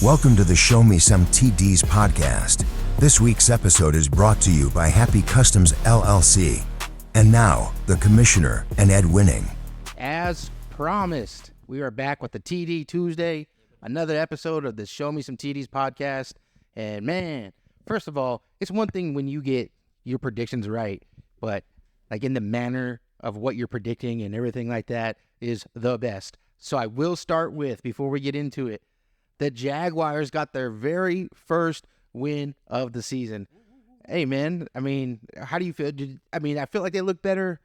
Welcome to the Show Me Some TDs podcast. This week's episode is brought to you by Happy Customs LLC. And now, the commissioner and Ed Winning. As promised, we are back with the TD Tuesday, another episode of the Show Me Some TDs podcast. And man, first of all, it's one thing when you get your predictions right, but like in the manner of what you're predicting and everything like that is the best. So I will start with, before we get into it, the Jaguars got their very first win of the season. Hey, man, I mean, how do you feel? I feel like they look better,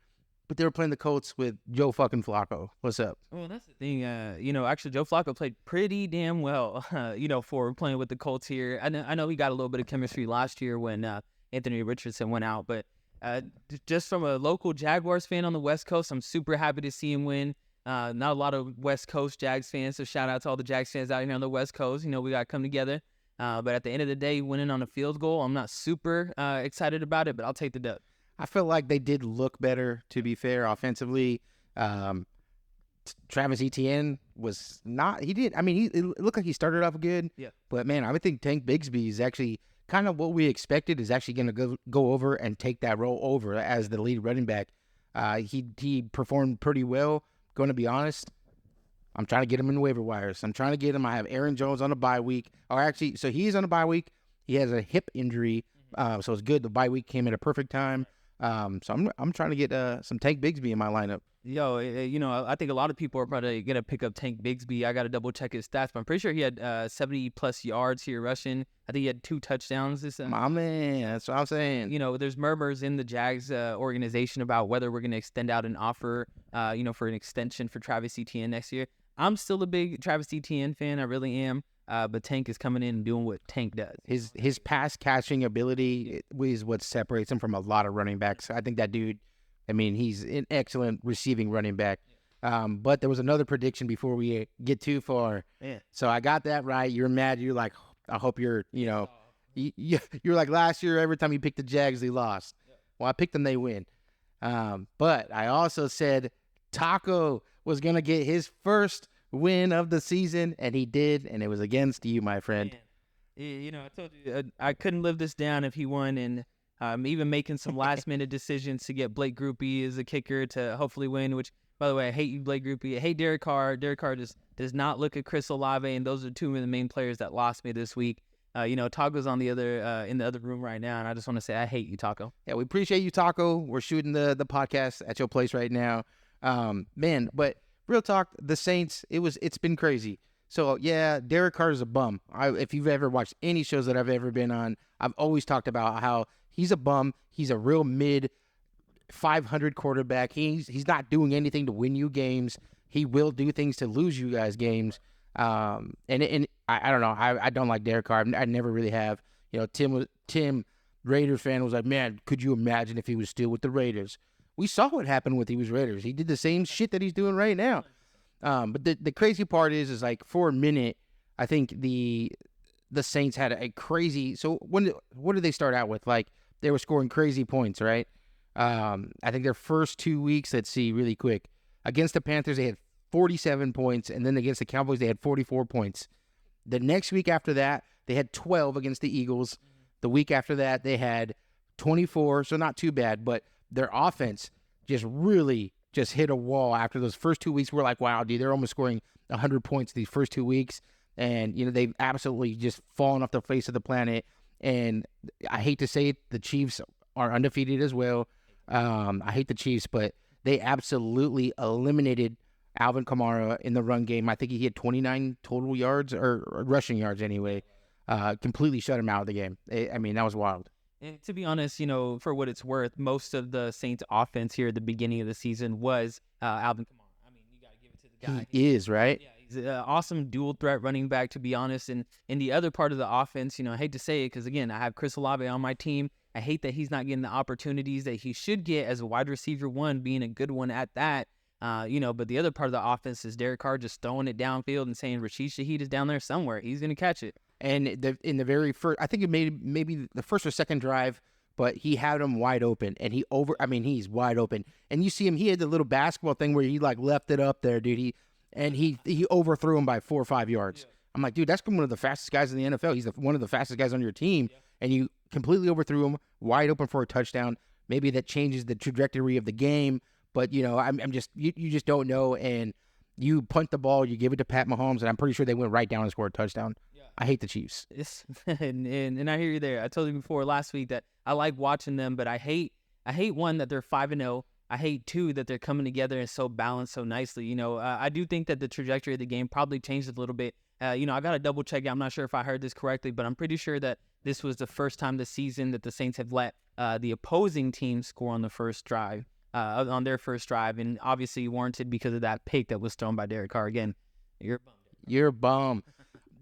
but they were playing the Colts with Joe fucking Flacco. What's up? Well, that's the thing. Actually, Joe Flacco played pretty damn well, for playing with the Colts here. I know he got a little bit of chemistry last year when Anthony Richardson went out, but just from a local Jaguars fan on the West Coast, I'm super happy to see him win. Not a lot of West Coast Jags fans, so shout out to all the Jags fans out here on the West Coast. We got to come together. But at the end of the day, winning on a field goal, I'm not super excited about it, but I'll take the dub. I feel like they did look better, to be fair, offensively. Travis Etienne was not – it looked like he started off good. Yeah. But, man, I would think Tank Bigsby is actually kind of what we expected, is actually going to go over and take that role over as the lead running back. He performed pretty well. Going to be honest, I'm trying to get him in the waiver wires. I'm trying to get him. I have Aaron Jones on a bye week. So he's on a bye week. He has a hip injury, so it's good. The bye week came at a perfect time. So I'm trying to get some Tank Bigsby in my lineup. I think a lot of people are probably going to pick up Tank Bigsby. I got to double check his stats, but I'm pretty sure he had 70-plus yards here rushing. I think he had 2 touchdowns this My man, that's what I'm saying. There's murmurs in the Jags organization about whether we're going to extend out an offer, for an extension for Travis Etienne next year. I'm still a big Travis Etienne fan. I really am. But Tank is coming in and doing what Tank does. His pass catching ability is what separates him from a lot of running backs. I think that dude, he's an excellent receiving running back. But there was another prediction before we get too far. Yeah. So I got that right. You're mad. You're like, I hope you're like last year, every time you picked the Jags, they lost. Yeah. Well, I picked them, they win. But I also said Taco was going to get his first win of the season, and he did, and it was against you, my friend. Man. I told you I couldn't live this down if he won, and even making some last-minute decisions to get Blake Groupie as a kicker to hopefully win, which, by the way, I hate you, Blake Groupie. I hate Derek Carr. Derek Carr just does not look at Chris Olave, and those are 2 of the main players that lost me this week. Taco's on the other in the other room right now, and I just want to say I hate you, Taco. Yeah, we appreciate you, Taco. We're shooting the podcast at your place right now. But real talk, the Saints, it's been crazy. So, yeah, Derek Carr is a bum. If you've ever watched any shows that I've ever been on, I've always talked about how he's a bum. He's a real mid-500 quarterback. He's not doing anything to win you games. He will do things to lose you guys games. And I don't know. I don't like Derek Carr. I never really have. Tim, Raiders fan, was like, man, could you imagine if he was still with the Raiders? We saw what happened with he was Raiders. He did the same shit that he's doing right now. But the crazy part is like for a minute, I think the Saints had a crazy. So what did they start out with? Like they were scoring crazy points, right? I think their first 2 weeks, let's see really quick. Against the Panthers, they had 47 points, and then against the Cowboys, they had 44 points. The next week after that, they had 12 against the Eagles. The week after that, they had 24, so not too bad, but their offense just really just hit a wall after those first 2 weeks. We're like, wow, dude, they're almost scoring 100 points these first 2 weeks. And, they've absolutely just fallen off the face of the planet. And I hate to say it, the Chiefs are undefeated as well. I hate the Chiefs, but they absolutely eliminated Alvin Kamara in the run game. I think he had 29 total yards or rushing yards anyway. Completely shut him out of the game. That was wild. And to be honest, for what it's worth, most of the Saints' offense here at the beginning of the season was Alvin Kamara. You got to give it to the guy. He is, right? Yeah, he's an awesome dual-threat running back, to be honest. And in the other part of the offense, I hate to say it because, again, I have Chris Olave on my team. I hate that he's not getting the opportunities that he should get as a wide receiver one, being a good one at that. But the other part of the offense is Derek Carr just throwing it downfield and saying Rashid Shaheed is down there somewhere. He's going to catch it. And in the very first, I think it maybe the first or second drive, but he had him wide open, and he's wide open. And you see him, he had the little basketball thing where he like left it up there, dude. He overthrew him by 4 or 5 yards. I'm like, dude, that's one of the fastest guys in the NFL. He's one of the fastest guys on your team, and you completely overthrew him, wide open for a touchdown. Maybe that changes the trajectory of the game, but I'm just you just don't know. And you punt the ball, you give it to Pat Mahomes, and I'm pretty sure they went right down and scored a touchdown. Yeah. I hate the Chiefs. And I hear you there. I told you before last week that I like watching them, but I hate one that they're 5-0. I hate two that they're coming together and so balanced so nicely. I do think that the trajectory of the game probably changed a little bit. I got to double check. I'm not sure if I heard this correctly, but I'm pretty sure that this was the first time this season that the Saints have let the opposing team score on the first drive, on their first drive, and obviously warranted because of that pick that was thrown by Derek Carr. Again, you're a bum.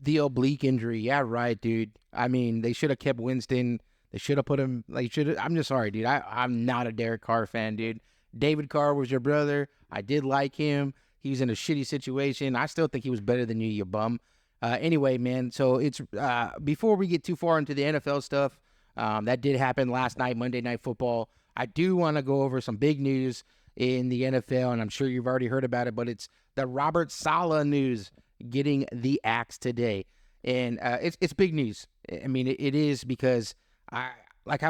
The oblique injury. Yeah, right, dude. I mean, they should have kept Winston. They should have put him. I'm just sorry, dude. I'm not a Derek Carr fan, dude. David Carr was your brother. I did like him. He was in a shitty situation. I still think he was better than you bum. Anyway, man, so it's before we get too far into the NFL stuff, that did happen last night, Monday Night Football. I do want to go over some big news in the NFL, and I'm sure you've already heard about it, but it's the Robert Saleh news getting the axe today. And it's big news. I mean, it is because, I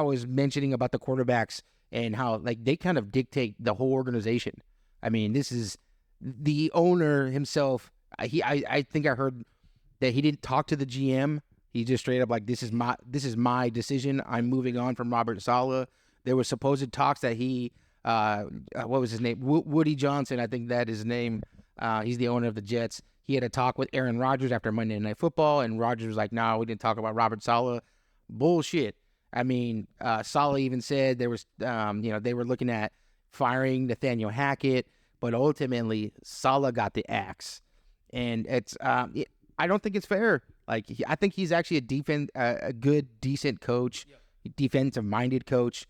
was mentioning about the quarterbacks and how they kind of dictate the whole organization. I mean, this is the owner himself. I think I heard that he didn't talk to the GM. He just straight up this is my decision. I'm moving on from Robert Saleh. There was supposed talks that he what was his name? Woody Johnson, I think that is his name. He's the owner of the Jets. He had a talk with Aaron Rodgers after Monday Night Football, and Rodgers was like, "No, we didn't talk about Robert Saleh." Bullshit. I mean, Saleh even said there was, they were looking at firing Nathaniel Hackett, but ultimately Saleh got the axe, and it's I don't think it's fair. I think he's actually a good, decent coach, defensive-minded coach.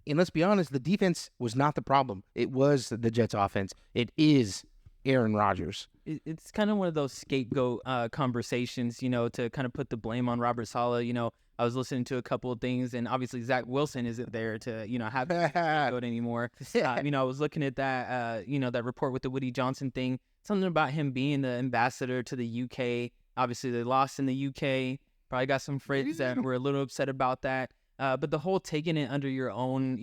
And let's be honest, the defense was not the problem. It was the Jets' offense. It is Aaron Rodgers. It's kind of one of those scapegoat conversations, to kind of put the blame on Robert Saleh. I was listening to a couple of things, and obviously Zach Wilson isn't there to, have the scapegoat anymore. I was looking at that, that report with the Woody Johnson thing, something about him being the ambassador to the UK. Obviously, they lost in the UK. Probably got some friends that were a little upset about that. But the whole taking it under your own,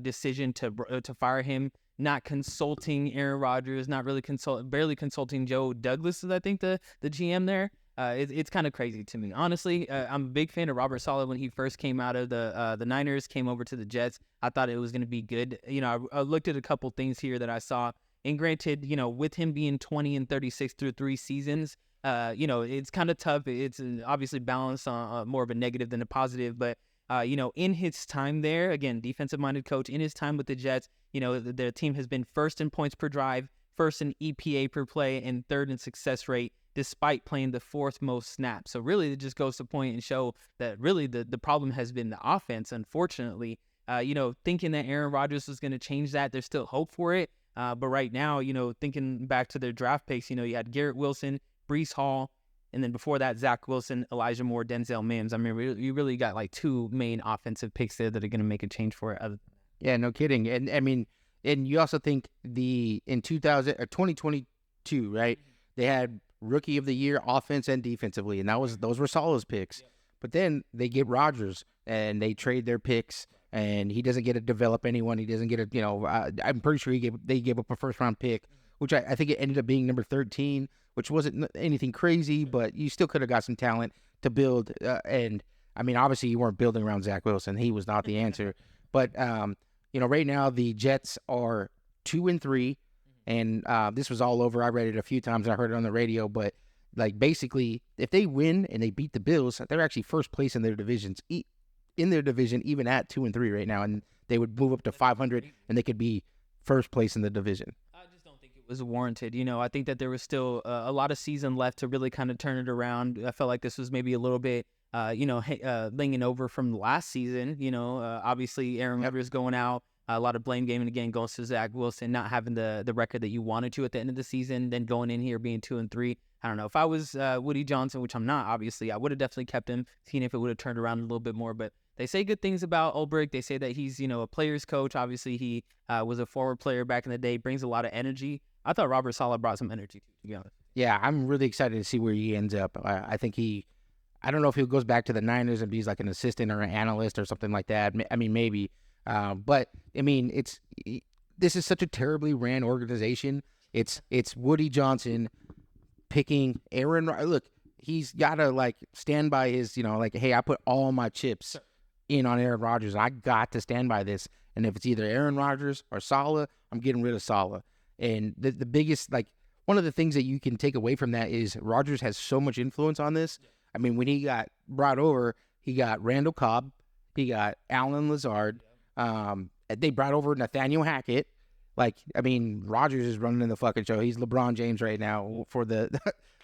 decision to fire him, not consulting Aaron Rodgers, not really barely consulting Joe Douglas is, I think, the GM there. It's kind of crazy to me. Honestly, I'm a big fan of Robert Saleh. When he first came out of the Niners, came over to the Jets, I thought it was going to be good. I looked at a couple things here that I saw. And granted, with him being 20-36 through 3 seasons, it's kind of tough. It's obviously balanced on more of a negative than a positive. But, in his time there, again, defensive-minded coach, in his time with the Jets, their team has been first in points per drive, first in EPA per play, and third in success rate, despite playing the 4th most snaps. So really, it just goes to point and show that really the problem has been the offense, unfortunately. Thinking that Aaron Rodgers was going to change that, there's still hope for it. But right now, thinking back to their draft picks, you had Garrett Wilson, Breece Hall, and then before that, Zach Wilson, Elijah Moore, Denzel Mims. I mean, you really got 2 main offensive picks there that are going to make a change for it. Yeah, no kidding. And I mean, and you also think in 2022, right? They had Rookie of the Year, offense and defensively, and those were Saleh's picks. Yeah. But then they get Rodgers, and they trade their picks, and he doesn't get to develop anyone. He doesn't get I'm pretty sure they gave up a first-round pick, which I think it ended up being number 13, which wasn't anything crazy, but you still could have got some talent to build. And, I mean, obviously you weren't building around Zach Wilson. He was not the answer. But, right now the Jets are 2-3, and this was all over. I read it a few times, and I heard it on the radio. But, basically, if they win and they beat the Bills, they're actually first place in their division, even at 2-3 right now. And they would move up to 500, and they could be first place in the division. Was warranted. I think that there was still a lot of season left to really kind of turn it around. I felt like this was maybe a little bit, leaning over from last season. Obviously Aaron Rodgers going out, a lot of blame game, and again goes to Zach Wilson not having the record that you wanted to at the end of the season, then going in here being 2-3. I don't know. If I was Woody Johnson, which I'm not, obviously, I would have definitely kept him, seen if it would have turned around a little bit more. But they say good things about Ulbrich. They say that he's, a player's coach. Obviously, he was a forward player back in the day, brings a lot of energy. I thought Robert Saleh brought some energy, to be honest. Yeah, I'm really excited to see where he ends up. I think I don't know if he goes back to the Niners and be like an assistant or an analyst or something like that. I mean, maybe. But I mean, this is such a terribly ran organization. It's Woody Johnson picking Aaron. Look, he's got to like stand by his, like, hey, I put all my chips in on Aaron Rodgers. I got to stand by this. And if it's either Aaron Rodgers or Saleh, I'm getting rid of Saleh. And the biggest, like, one of the things that you can take away from that is Rodgers has so much influence on this. I mean, when he got brought over, he got Randall Cobb, he got Alan Lazard, they brought over Nathaniel Hackett. Like, I mean, Rodgers is running the fucking show. He's LeBron James right now for the,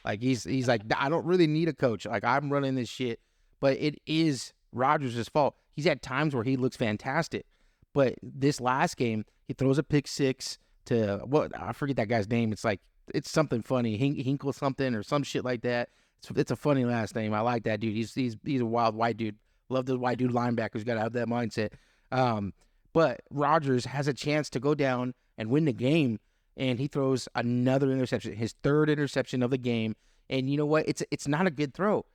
like, he's like, I don't really need a coach. Like, I'm running this shit. But it is Rodgers' fault. He's had times where he looks fantastic. But this last game, he throws a pick six to, I forget that guy's name. It's like, it's something funny. Hinkle something or some shit like that. It's a funny last name. I like that dude. He's a wild white dude. Love those white dude linebackers. Got to have that mindset. But Rodgers has a chance to go down and win the game, and he throws another interception, his third interception of the game. And you know what? It's not a good throw.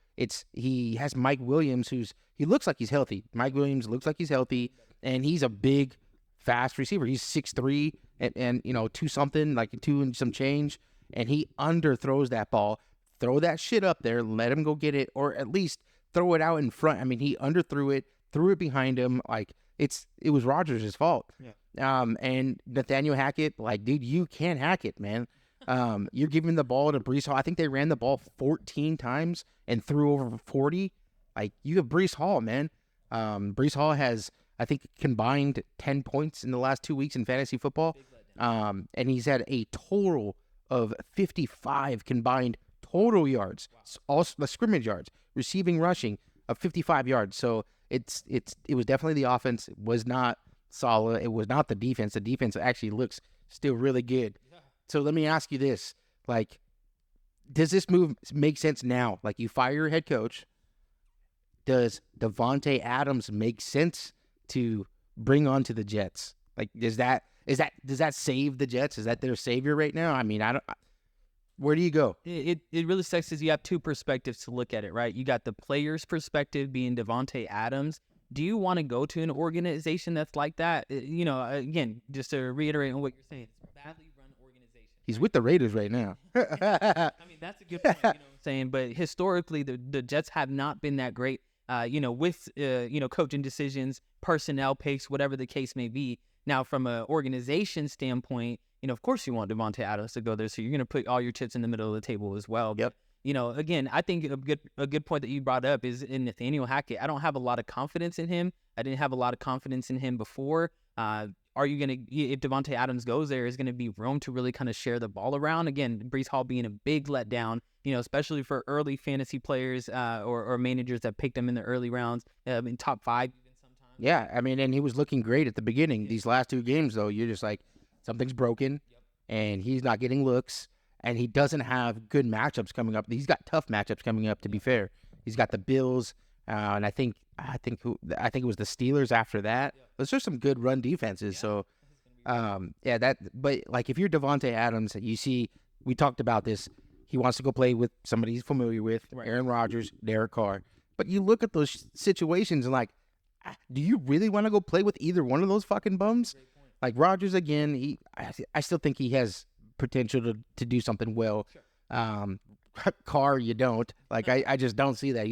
He has Mike Williams, he looks like he's healthy. Mike Williams looks like he's healthy, and he's a big, fast receiver. He's 6'3", and 2 something, like 2 and some change, and he underthrows that ball. Throw that shit up there, let him go get it, or at least throw it out in front. I mean, he underthrew it, threw it behind him. Like, it was Rodgers' fault. Yeah. And Nathaniel Hackett, like, dude, you can't hack it, man. You're giving the ball to Breece Hall. I think they ran the ball 14 times and threw over 40. Like, you have Breece Hall, man. Breece Hall has, I think, combined 10 points in the last 2 weeks in fantasy football. And he's had a total of 55 combined total yards, all scrimmage yards, receiving, rushing of 55 yards. So it was definitely the offense. It was not Saleh. It was not the defense. The defense actually looks still really good. Yeah. So let me ask you this: like, does this move make sense now? Like, you fire your head coach. Does Devontae Adams make sense to bring onto the Jets? Like, does that save the Jets? Is that their savior right now? I mean, where do you go? It really sucks because you have two perspectives to look at it, right? You got the player's perspective being Devontae Adams. Do you want to go to an organization that's like that? Again, just to reiterate on what you're saying, it's a badly run organization. He's with the Raiders right now. I mean, that's a good point, you know what I'm saying? But historically, the Jets have not been that great, with coaching decisions, personnel picks, whatever the case may be. Now, from an organization standpoint, of course you want Devontae Adams to go there, so you're going to put all your chips in the middle of the table as well. Yep. But, again, I think a good point that you brought up is in Nathaniel Hackett. I don't have a lot of confidence in him. I didn't have a lot of confidence in him before. Are you going to, if Devontae Adams goes there, is going to be room to really kind of share the ball around? Again, Breece Hall being a big letdown, especially for early fantasy players or managers that picked him in the early rounds, in top 5 even sometimes. Yeah, I mean, and he was looking great at the beginning. Yeah. These last 2 games, though, you're just like, something's broken, and he's not getting looks, and he doesn't have good matchups coming up. He's got tough matchups coming up, to be fair. He's got the Bills, and I think it was the Steelers after that. Yeah. Those are some good run defenses. Yeah. So, but like, if you're Devontae Adams, you see, we talked about this. He wants to go play with somebody he's familiar with, right. Aaron Rodgers, Derek Carr. But you look at those situations and like, do you really want to go play with either one of those fucking bums? Like Rodgers, again, I still think he has potential to do something well. Sure. Carr, you don't. Like, I just don't see that.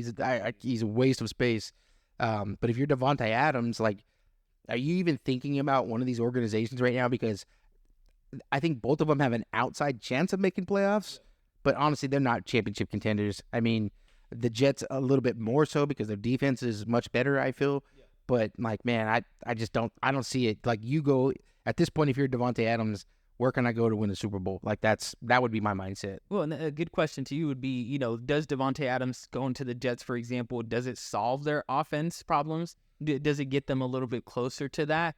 He's a waste of space. But if you're Devontae Adams, like, are you even thinking about one of these organizations right now? Because I think both of them have an outside chance of making playoffs. Yeah. But honestly, they're not championship contenders. I mean, the Jets a little bit more so because their defense is much better, I feel. Yeah. But, like, man, I just don't see it. Like, you go, at this point, if you're Devontae Adams, where can I go to win the Super Bowl? Like, that would be my mindset. Well, and a good question to you would be, does Devontae Adams going to the Jets, for example, does it solve their offense problems? Does it get them a little bit closer to that?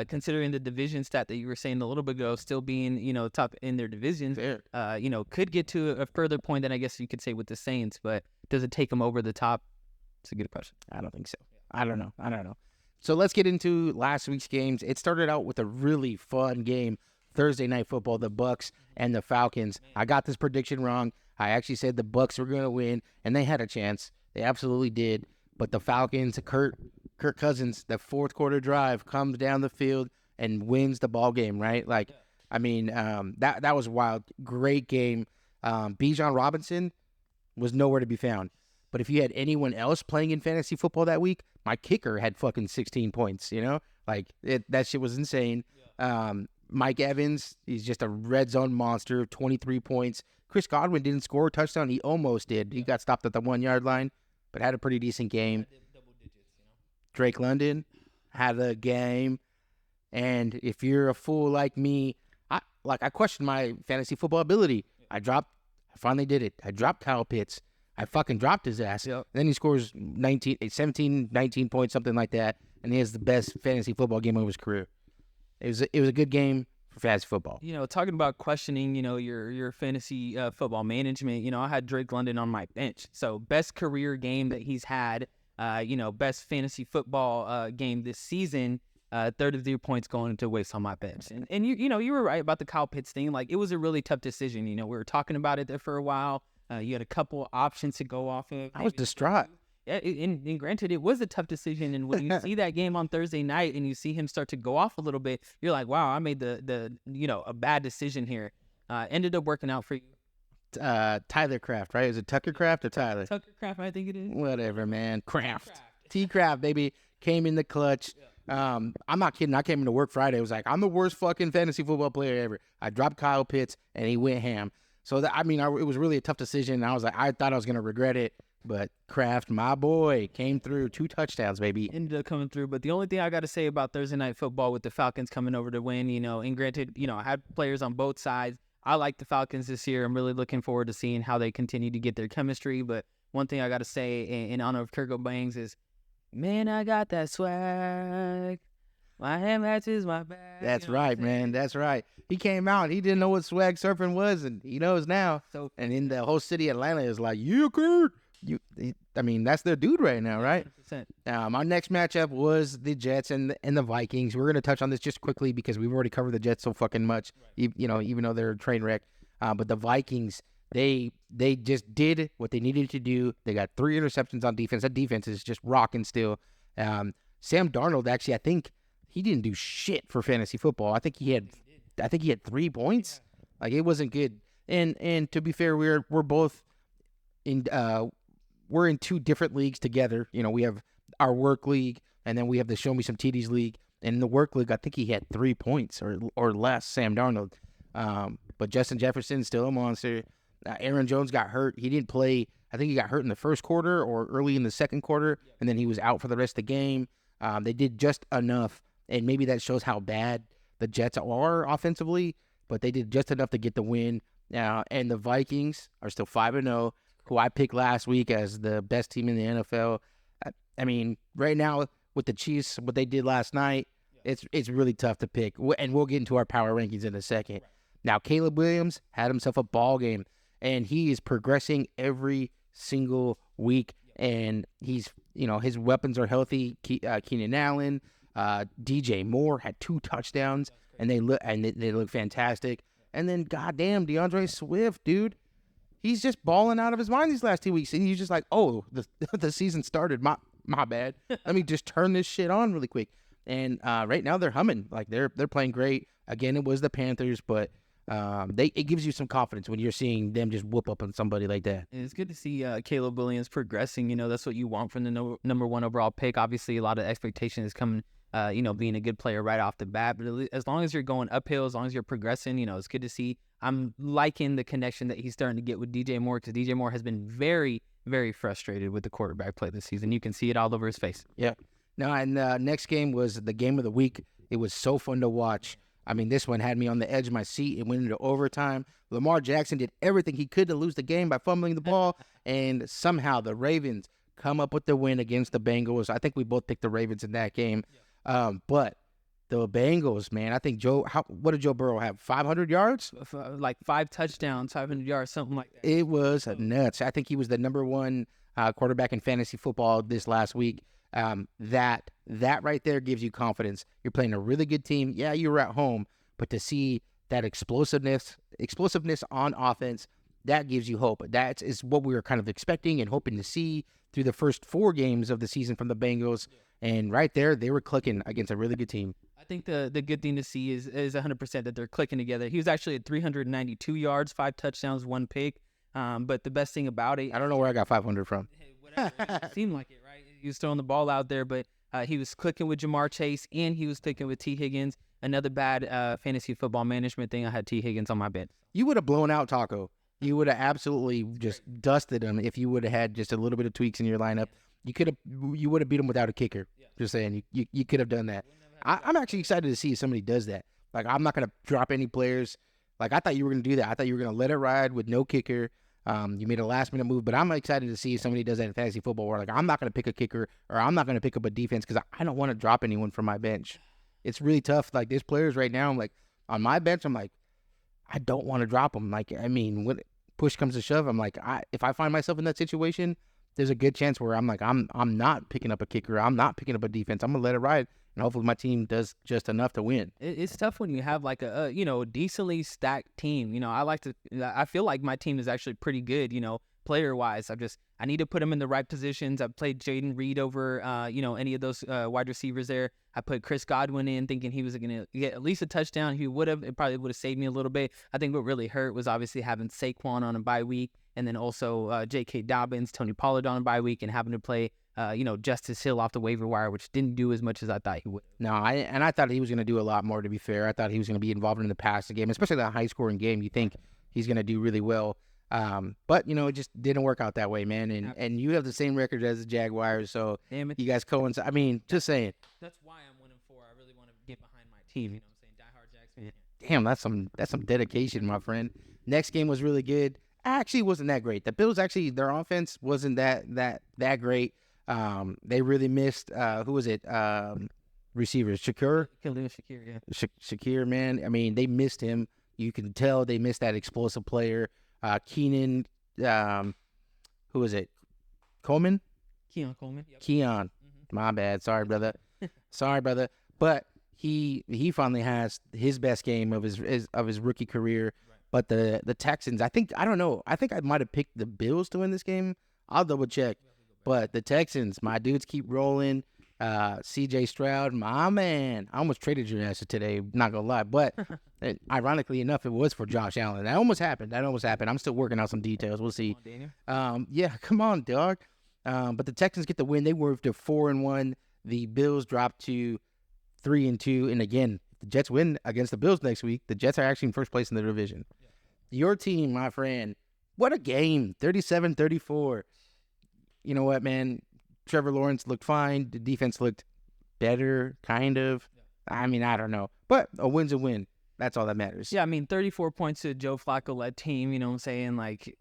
Considering the division stat that you were saying a little bit ago, still being, top in their divisions, could get to a further point than I guess you could say with the Saints, but does it take them over the top? It's a good question. I don't think so. I don't know. So let's get into last week's games. It started out with a really fun game. Thursday night football, the Bucs and the Falcons. I got this prediction wrong. I actually said the Bucs were going to win, and they had a chance. They absolutely did. But the Falcons, Kirk Cousins, the fourth quarter drive, comes down the field and wins the ball game, right? Like, I mean, that was wild. Great game. Bijan Robinson was nowhere to be found. But if you had anyone else playing in fantasy football that week, my kicker had fucking 16 points, you know? Like, that shit was insane. Mike Evans, he's just a red zone monster, 23 points. Chris Godwin didn't score a touchdown. He almost did. He got stopped at the 1 yard line, but had a pretty decent game. Drake London had a game. And if you're a fool like me, I questioned my fantasy football ability. I finally did it. I dropped Kyle Pitts. I fucking dropped his ass. Yep. And then he scores 17, 19 points, something like that. And he has the best fantasy football game of his career. It was a good game for fantasy football. You know, talking about questioning, you know, your fantasy football management, you know, I had Drake London on my bench. So best career game that he's had, you know, best fantasy football game this season, 33 points going to waste on my bench. And you know, you were right about the Kyle Pitts thing. Like, it was a really tough decision. You know, we were talking about it there for a while. You had a couple options to go off of. I was distraught. Yeah, and granted, it was a tough decision. And when you see that game on Thursday night and you see him start to go off a little bit, you're like, wow, I made the you know, a bad decision here. Ended up working out for you. Tyler Kraft, right? Is it Tucker Kraft or Tyler? Tucker Kraft, I think it is. Whatever, man. Kraft. T-Kraft, baby. Came in the clutch. Yeah. I'm not kidding. I came into work Friday. It was like, I'm the worst fucking fantasy football player ever. I dropped Kyle Pitts, and he went ham. So, it was really a tough decision. I was like, I thought I was going to regret it. But Kraft, my boy, came through. 2 touchdowns, baby. Ended up coming through. But the only thing I got to say about Thursday night football with the Falcons coming over to win, you know, and granted, you know, I had players on both sides. I like the Falcons this year. I'm really looking forward to seeing how they continue to get their chemistry. But one thing I got to say in honor of Kirk Bangs is, man, I got that swag. My hand matches my bag. That's right, man. That's right. He came out. He didn't know what swag surfing was, and he knows now. So, and in the whole city of Atlanta is like, yeah, Kurt. That's their dude right now, right? 100%. Our next matchup was the Jets and the Vikings. We're going to touch on this just quickly because we've already covered the Jets so fucking much, right. You know, even though they're a train wreck. But the Vikings, they just did what they needed to do. They got 3 interceptions on defense. That defense is just rocking still. Sam Darnold, actually, I think he didn't do shit for fantasy football. I think he had 3 points. Yeah. Like, it wasn't good. And to be fair, we're both in we're in 2 different leagues together. You know, we have our work league, and then we have the Show Me Some TDs league. And in the work league, I think he had 3 points or less, Sam Darnold. But Justin Jefferson's still a monster. Aaron Jones got hurt. He didn't play. I think he got hurt in the first quarter or early in the second quarter, and then he was out for the rest of the game. They did just enough, and maybe that shows how bad the Jets are offensively, but they did just enough to get the win. And the Vikings are still 5-0, who I picked last week as the best team in the NFL. I mean, right now with the Chiefs, what they did last night, it's really tough to pick. And we'll get into our power rankings in a second. Right. Now, Caleb Williams had himself a ball game, and he is progressing every single week. And he's, you know, his weapons are healthy. Keenan Allen, DJ Moore had 2 touchdowns, and they look fantastic. And then, goddamn, DeAndre Swift, dude. He's just balling out of his mind these last 2 weeks. And he's just like, oh, the season started. My bad. Let me just turn this shit on really quick. And right now they're humming. Like, they're playing great. Again, it was the Panthers, but it gives you some confidence when you're seeing them just whoop up on somebody like that. And it's good to see Caleb Williams progressing. You know, that's what you want from the number 1 overall pick. Obviously, a lot of expectation is coming, you know, being a good player right off the bat. But as long as you're going uphill, as long as you're progressing, you know, it's good to see. I'm liking the connection that he's starting to get with DJ Moore, because DJ Moore has been very, very frustrated with the quarterback play this season. You can see it all over his face. Yeah. Now, and next game was the game of the week. It was so fun to watch. I mean, this one had me on the edge of my seat. It went into overtime. Lamar Jackson did everything he could to lose the game by fumbling the ball, and somehow the Ravens come up with the win against the Bengals. I think we both picked the Ravens in that game. But the Bengals, man, I think what did Joe Burrow have? 500 yards? Like 5 touchdowns, 500 yards, something like that. It was nuts. I think he was the number 1 quarterback in fantasy football this last week. That right there gives you confidence. You're playing a really good team. Yeah, you were at home, but to see that explosiveness on offense, that gives you hope. That is what we were kind of expecting and hoping to see through the first 4 games of the season from the Bengals. And right there, they were clicking against a really good team. I think the good thing to see is 100% that they're clicking together. He was actually at 392 yards, 5 touchdowns, 1 pick. But the best thing about it, I don't know where I got 500 from. Hey, whatever. It seemed like it, right? He was throwing the ball out there, but he was clicking with Jamar Chase and he was clicking with T. Higgins. Another bad fantasy football management thing. I had T. Higgins on my bench. You would have blown out Taco. You would have absolutely just dusted him if you would have had just a little bit of tweaks in your lineup. You would have beat him without a kicker. Just saying, you could have done that. I'm actually excited to see if somebody does that. Like, I'm not going to drop any players. Like, I thought you were going to do that. I thought you were going to let it ride with no kicker. You made a last-minute move, but I'm excited to see if somebody does that in fantasy football where, like, I'm not going to pick a kicker or I'm not going to pick up a defense because I don't want to drop anyone from my bench. It's really tough. Like, there's players right now, I'm like, on my bench, I'm like, I don't want to drop them. Like, I mean, when push comes to shove, I'm like, if I find myself in that situation, there's a good chance where I'm like, I'm not picking up a kicker. I'm not picking up a defense. I'm going to let it ride. And hopefully my team does just enough to win. It's tough when you have like a decently stacked team. I feel like my team is actually pretty good, player wise. I need to put them in the right positions. I played Jaden Reed over, any of those wide receivers there. I put Chris Godwin in thinking he was going to get at least a touchdown. It probably would have saved me a little bit. I think what really hurt was obviously having Saquon on a bye week and then also J.K. Dobbins, Tony Pollard on a bye week and having to play Justice Hill off the waiver wire, which didn't do as much as I thought he would. No, I thought he was going to do a lot more, to be fair. I thought he was going to be involved in the passing game, especially that high-scoring game. You think he's going to do really well. But, it just didn't work out that way, man. And you have the same record as the Jaguars, so damn it. You guys coincide. I mean, just saying. That's why I'm 1-4. I really want to get behind my team, you know what I'm saying? Die hard Jackson. Damn, that's some dedication, my friend. Next game was really good. Actually, wasn't that great. The Bills their offense wasn't that great. They really missed who was it? Receivers, Shakir, yeah. Shakir, man. I mean, they missed him. You can tell they missed that explosive player. Keenan, who was it? Coleman. Keon Coleman. Yep. Keon. Mm-hmm. My bad. Sorry, brother. Sorry, brother. But he finally has his best game of his rookie career. Right. But the Texans, I don't know. I think I might have picked the Bills to win this game. I'll double check. But the Texans, my dudes keep rolling. C.J. Stroud, my man. I almost traded your ass today, not going to lie. But ironically enough, it was for Josh Allen. That almost happened. I'm still working out some details. We'll see. Yeah, come on, dog. But the Texans get the win. They were to 4-1. The Bills dropped to 3-2. And again, if the Jets win against the Bills next week, the Jets are actually in first place in the division. Yeah. Your team, my friend, what a game. 37-34. You know what, man? Trevor Lawrence looked fine. The defense looked better, kind of. Yeah. I mean, I don't know. But a win's a win. That's all that matters. Yeah, I mean, 34 points to Joe Flacco-led team, you know what I'm saying? Like,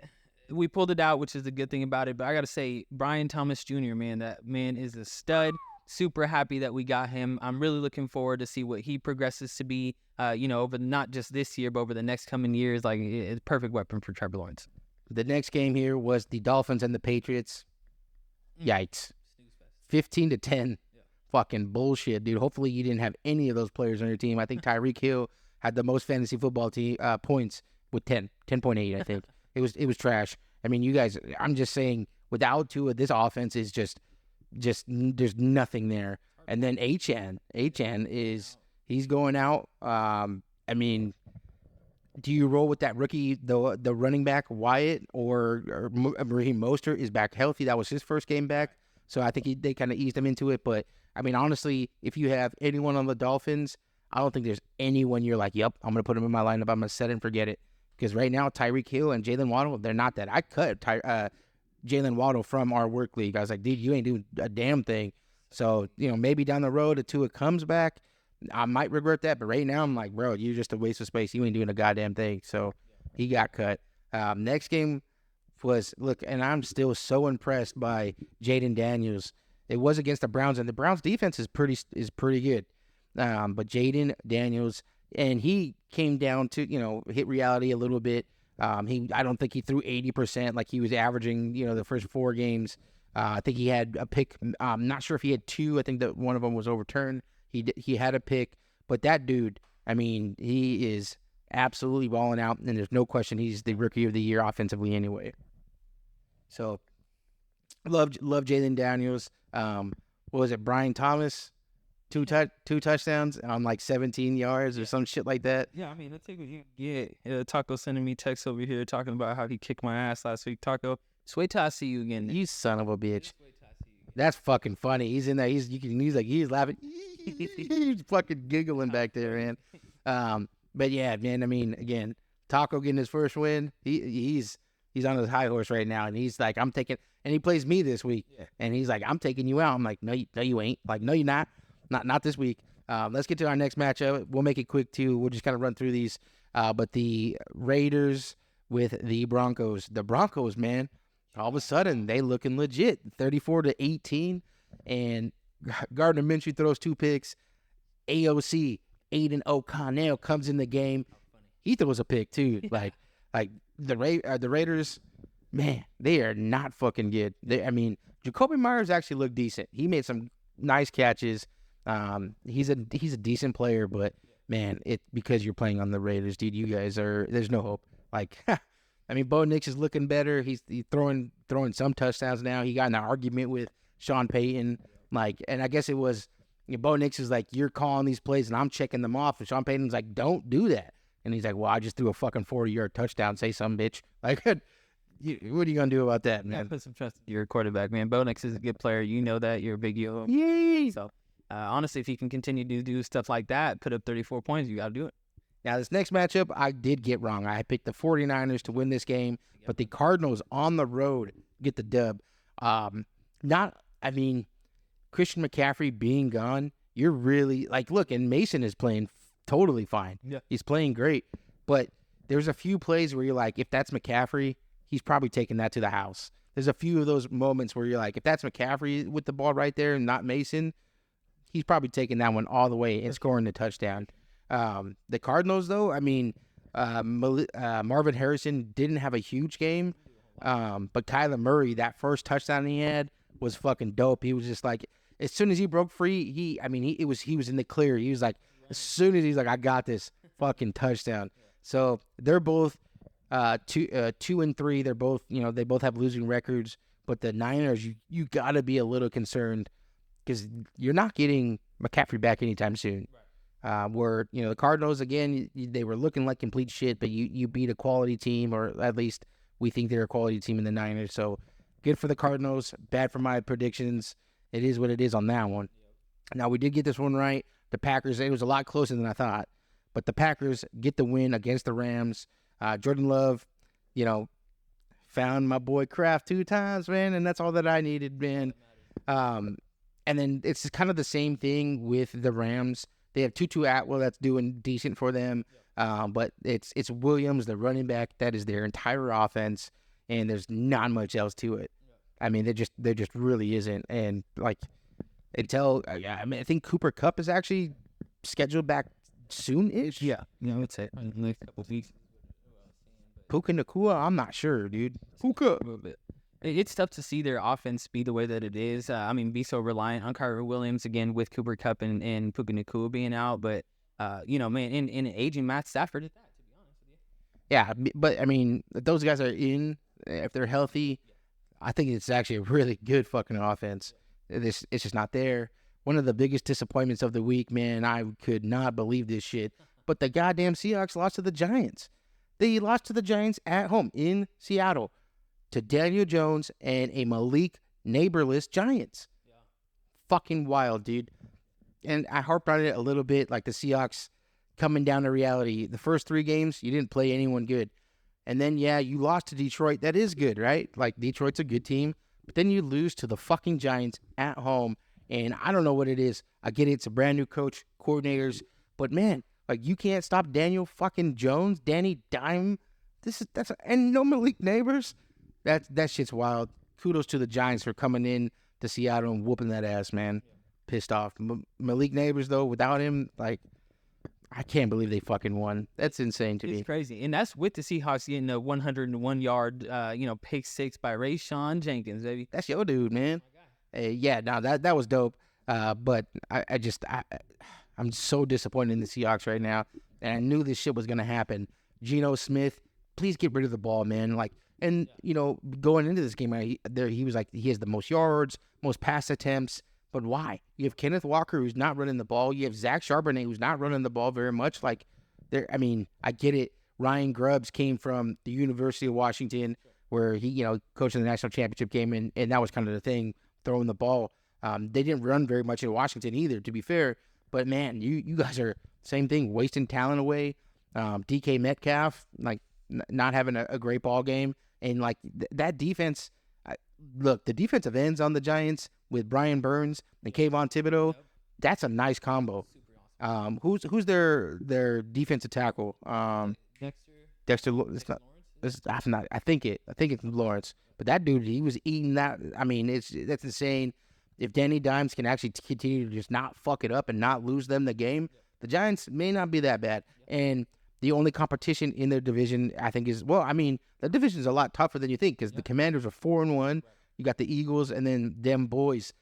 we pulled it out, which is the good thing about it. But I got to say, Brian Thomas Jr., man, that man is a stud. Super happy that we got him. I'm really looking forward to see what he progresses to be, over not just this year, but over the next coming years. Like, it's a perfect weapon for Trevor Lawrence. The next game here was the Dolphins and the Patriots. Yikes. 15-10. Yeah. Fucking bullshit, dude. Hopefully you didn't have any of those players on your team. I think Tyreek Hill had the most fantasy football team points with 10.8, I think. It was trash. I mean, you guys, I'm just saying, without Tua, this offense is just there's nothing there. And then Achan is, he's going out. I mean, do you roll with that rookie, the running back, Wyatt, or Raheem Mostert is back healthy? That was his first game back. So I think they kind of eased him into it. But, I mean, honestly, if you have anyone on the Dolphins, I don't think there's anyone you're like, yep, I'm going to put him in my lineup. I'm going to set and forget it. Because right now, Tyreek Hill and Jalen Waddle, they're not that. I cut Jalen Waddle from our work league. I was like, dude, you ain't doing a damn thing. So, maybe down the road, if Tua comes back, I might regret that. But right now, I'm like, bro, you're just a waste of space. You ain't doing a goddamn thing. So he got cut. Next game was, and I'm still so impressed by Jaden Daniels. It was against the Browns, and the Browns defense is pretty good. But Jaden Daniels, and he came down to, hit reality a little bit. I don't think he threw 80% like he was averaging, the first 4 games. I think he had a pick. I'm not sure if he had 2. I think that one of them was overturned. He had a pick, but that dude, I mean, he is absolutely balling out, and there's no question he's the rookie of the year offensively anyway. So, love Jalen Daniels. What was it, Brian Thomas? Two touchdowns on like 17 yards or some shit like that. Yeah, I mean, let's take what you get. Taco sending me texts over here talking about how he kicked my ass last week. Taco, just wait till I see you again. You son of a bitch. That's fucking funny. He's in there. He's laughing. He's fucking giggling back there, man. But yeah, man. I mean, again, Taco getting his first win. He's on his high horse right now, and he's like, I'm taking. And he plays me this week, and he's like, I'm taking you out. I'm like, no, you ain't. Like, no, you're not. Not this week. Let's get to our next matchup. We'll make it quick too. We'll just kind of run through these. But the Raiders with the Broncos. The Broncos, man, all of a sudden they looking legit. 34-18, and Gardner Minshew throws 2 picks. AOC Aiden O'Connell comes in the game. He throws a pick too. Like the Raiders, man, they are not fucking good. Jacoby Myers actually looked decent. He made some nice catches. He's a decent player, but man, because you're playing on the Raiders, dude, you guys there's no hope. Like, I mean, Bo Nix is looking better. He's throwing some touchdowns now. He got in an argument with Sean Payton, and I guess it was Bo Nix is like, you're calling these plays and I'm checking them off, and Sean Payton's like, don't do that, and he's like, well, I just threw a fucking 40-yard touchdown. Say something, bitch. Like, what are you gonna do about that, man? Put some trust in your quarterback, man. Bo Nix is a good player. You know that. You're a big yo. Yay! So. Honestly, if he can continue to do stuff like that, put up 34 points, you got to do it. Now, this next matchup, I did get wrong. I picked the 49ers to win this game, but the Cardinals on the road get the dub. Christian McCaffrey being gone, you're really, look, and Mason is playing totally fine. Yeah. He's playing great, but there's a few plays where you're like, if that's McCaffrey, he's probably taking that to the house. There's a few of those moments where you're like, if that's McCaffrey with the ball right there and not Mason, he's probably taking that one all the way and scoring the touchdown. The Cardinals, though, Marvin Harrison didn't have a huge game, but Kyler Murray, that first touchdown he had was fucking dope. He was just like, as soon as he broke free, he was in the clear. He was like, as soon as he's like, I got this fucking touchdown. So they're both 2-3. They're both, they both have losing records, but the Niners, you got to be a little concerned, because you're not getting McCaffrey back anytime soon. Right. Where, the Cardinals, again, they were looking like complete shit, but you beat a quality team, or at least we think they're a quality team in the Niners. So good for the Cardinals, bad for my predictions. It is what it is on that one. Yep. Now, we did get this one right. The Packers, it was a lot closer than I thought, but the Packers get the win against the Rams. Jordan Love, found my boy Kraft 2 times, man, and that's all that I needed, man. And then it's kind of the same thing with the Rams. They have Tutu Atwell that's doing decent for them, but it's Williams, the running back, that is their entire offense, and there's not much else to it. I mean, there just really isn't. And I think Cooper Kupp is actually scheduled back soon-ish. Yeah, it's it in the next couple of weeks. Puka Nacua, I'm not sure, dude. Puka. A little bit. It's tough to see their offense be the way that it is. Be so reliant on Kyrie Williams, again, with Cooper Kupp and Puka Nacua being out. But, in an aging Matt Stafford at that, to be honest with you. Yeah, but, if those guys are in, if they're healthy, I think it's actually a really good fucking offense. It's just not there. One of the biggest disappointments of the week, man, I could not believe this shit. But the goddamn Seahawks lost to the Giants. They lost to the Giants at home in Seattle, to Daniel Jones and a Malik neighborless Giants. Yeah. Fucking wild, dude. And I harped on it a little bit, like the Seahawks coming down to reality. The first 3 games, you didn't play anyone good. And then, you lost to Detroit. That is good, right? Like, Detroit's a good team. But then you lose to the fucking Giants at home. And I don't know what it is. I get it. It's a brand new coach, coordinators. But, man, you can't stop Daniel fucking Jones, Danny Dime. And no Malik Neighbors. That shit's wild. Kudos to the Giants for coming in to Seattle and whooping that ass, man. Yeah. Pissed off. Malik Neighbors, though, without him, I can't believe they fucking won. That's insane to me. It's crazy. And that's with the Seahawks getting a 101-yard, pick 6 by Rayshawn Jenkins, baby. That's your dude, man. That was dope. But I'm so disappointed in the Seahawks right now, and I knew this shit was gonna happen. Geno Smith, please get rid of the ball, man. Like, and going into this game, he was like, he has the most yards, most pass attempts, but why? You have Kenneth Walker, who's not running the ball. You have Zach Charbonnet, who's not running the ball very much. Like, I get it. Ryan Grubbs came from the University of Washington, where he, coached in the national championship game, and that was kind of the thing, throwing the ball. They didn't run very much in Washington either, to be fair. But man, you guys are same thing, wasting talent away. DK Metcalf, like not having a great ball game, and like that defense. Look, the defensive ends on the Giants with Brian Burns and Kayvon Thibodeau, that's a nice combo. Who's their defensive tackle? Dexter. I think it's Lawrence. But that dude, he was eating that. I mean, that's insane. If Danny Dimes can actually continue to just not fuck it up and not lose them the game, the Giants may not be that bad. And the only competition in their division, I think, is, the division is a lot tougher than you think, because the Commanders are 4-1. You got the Eagles, and then them boys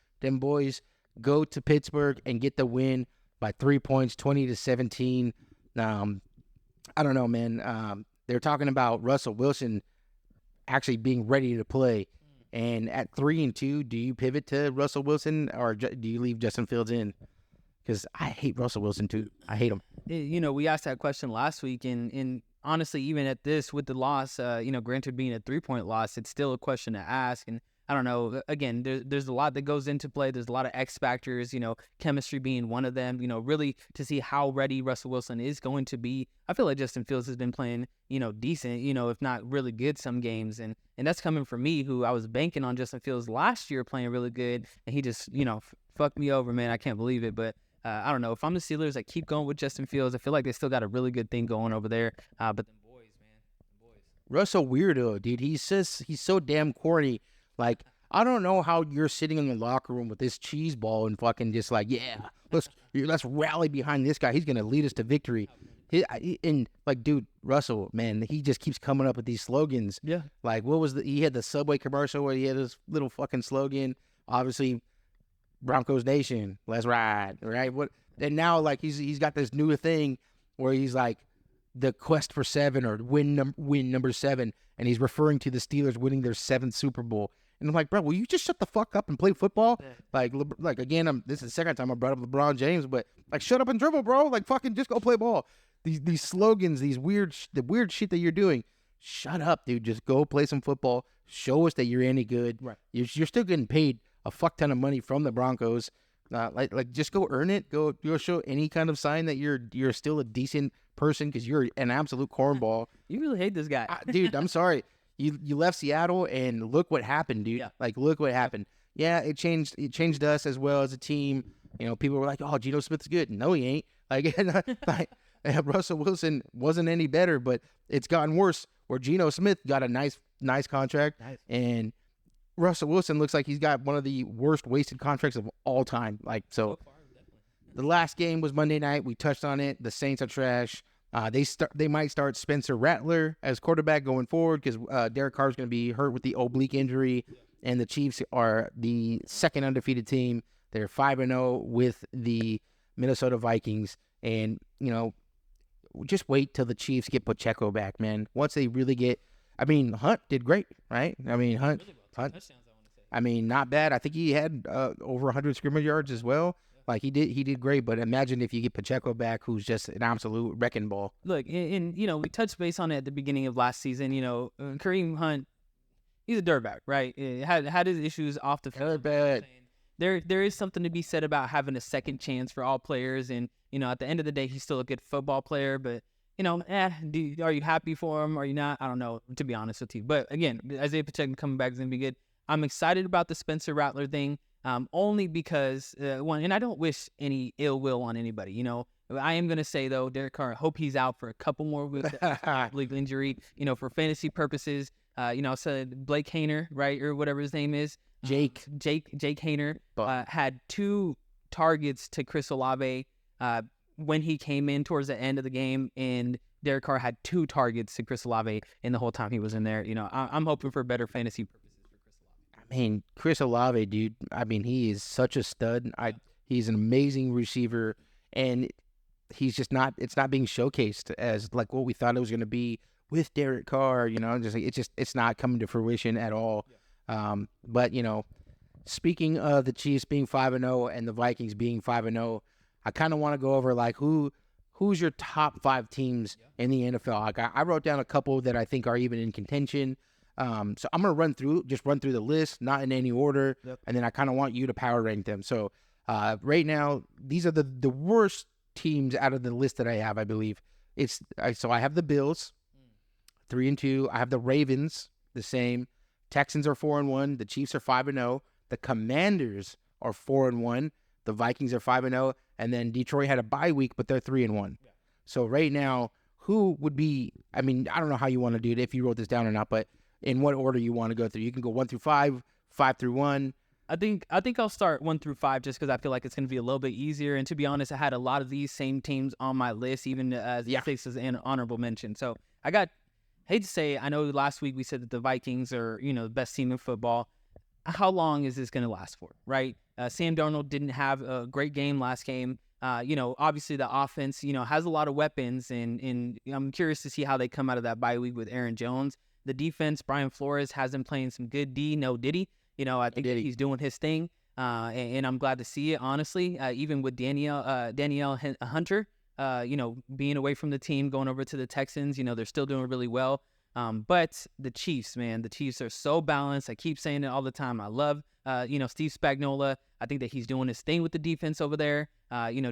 go to Pittsburgh and get the win by 3 points, 20-17. I don't know, man. They're talking about Russell Wilson actually being ready to play. And at 3-2, do you pivot to Russell Wilson, or do you leave Justin Fields in? Because I hate Russell Wilson too. I hate him. We asked that question last week, and honestly, even at this, with the loss, granted being a 3-point loss, it's still a question to ask. And I don't know. Again, there's a lot that goes into play. There's a lot of X factors, chemistry being one of them, really to see how ready Russell Wilson is going to be. I feel like Justin Fields has been playing, decent, if not really good some games. And that's coming from me, who I was banking on Justin Fields last year playing really good. And he just, fucked me over, man. I can't believe it. But I don't know. If I'm the Steelers, I keep going with Justin Fields. I feel like they still got a really good thing going over there. But them boys, man. Russell weirdo, dude. He's so damn corny. Like, I don't know how you're sitting in the locker room with this cheese ball and fucking just like, let's rally behind this guy. He's going to lead us to victory. Dude, Russell, man, he just keeps coming up with these slogans. Yeah. Like, he had the Subway commercial where he had this little fucking slogan. Obviously, Broncos Nation, let's ride, right? And now, like, he's got this new thing where he's like, the quest for 7 or win number 7, and he's referring to the Steelers winning their 7th Super Bowl. And I'm like, bro, will you just shut the fuck up and play football? Yeah. Like again, this is the second time I brought up LeBron James, but like, shut up and dribble, bro. Like, fucking just go play ball. These slogans, the weird shit that you're doing. Shut up, dude. Just go play some football. Show us that you're any good. Right. You're still getting paid a fuck ton of money from the Broncos. Just go earn it. Go show any kind of sign that you're still a decent person, because you're an absolute cornball. You really hate this guy. Dude, I'm sorry. You left Seattle, and look what happened, dude. Yeah. Like, look what happened. Yeah, it changed us as well as a team. People were like, "Oh, Geno Smith's good." No, he ain't. Like Russell Wilson wasn't any better, but it's gotten worse. Where Geno Smith got a nice contract, and Russell Wilson looks like he's got one of the worst wasted contracts of all time. Like, so the last game was Monday night. We touched on it. The Saints are trash. They might start Spencer Rattler as quarterback going forward, because Derek Carr is going to be hurt with the oblique injury, and the Chiefs are the second undefeated team. They're 5-0 with the Minnesota Vikings, and just wait till the Chiefs get Pacheco back, man. Once they really get, Hunt did great, right? Hunt. Not bad. I think he had over 100 scrimmage yards as well. Like, he did great, but imagine if you get Pacheco back, who's just an absolute wrecking ball. Look, and we touched base on it at the beginning of last season. Kareem Hunt, he's a dirtbag, right? Had his issues off the field. Bad. There is something to be said about having a second chance for all players, and at the end of the day, he's still a good football player. But are you happy for him? Are you not? I don't know, to be honest with you. But again, Isaiah Pacheco coming back is gonna be good. I'm excited about the Spencer Rattler thing. Only because, and I don't wish any ill will on anybody, I am going to say, though, Derek Carr, I hope he's out for a couple more weeks with legal injury, for fantasy purposes. Said Blake Hayner, right, or whatever his name is. Jake Hayner had 2 targets to Chris Olave when he came in towards the end of the game, and Derek Carr had 2 targets to Chris Olave in the whole time he was in there. I'm hoping for better fantasy purposes. Chris Olave, dude, he is such a stud. He's an amazing receiver, and he's just not. It's not being showcased as like what we thought it was going to be with Derek Carr. It's not coming to fruition at all. But speaking of the Chiefs being 5-0 and the Vikings being 5-0, I kind of want to go over like who's your top 5 teams in the NFL. Like I wrote down a couple that I think are even in contention. So I'm gonna run through the list, not in any order, and then I kind of want you to power rank them. So right now, these are the worst teams out of the list that I have. I believe so. I have the Bills, 3-2. I have the Ravens, the same. Texans are 4-1. The Chiefs are 5-0. The Commanders are 4-1. The Vikings are 5-0, and then Detroit had a bye week, but they're 3-1. Yeah. So right now, who would be? I mean, I don't know how you want to do it, if you wrote this down or not, but in what order you want to go through? You can go 1 through 5, 5 through 1. I think I'll start 1 through 5 just because I feel like it's going to be a little bit easier. And to be honest, I had a lot of these same teams on my list, even as six as an honorable mention. So hate to say, I know last week we said that the Vikings are the best team in football. How long is this going to last for, right? Sam Darnold didn't have a great game last game. Obviously the offense, has a lot of weapons, and I'm curious to see how they come out of that bye week with Aaron Jones. The defense, Brian Flores has them playing some good D, no Diddy. I think that he's doing his thing, and I'm glad to see it, honestly. Even with Danielle Hunter, being away from the team, going over to the Texans, they're still doing really well. But the Chiefs, man, the Chiefs are so balanced. I keep saying it all the time. I love, Steve Spagnuolo. I think that he's doing his thing with the defense over there.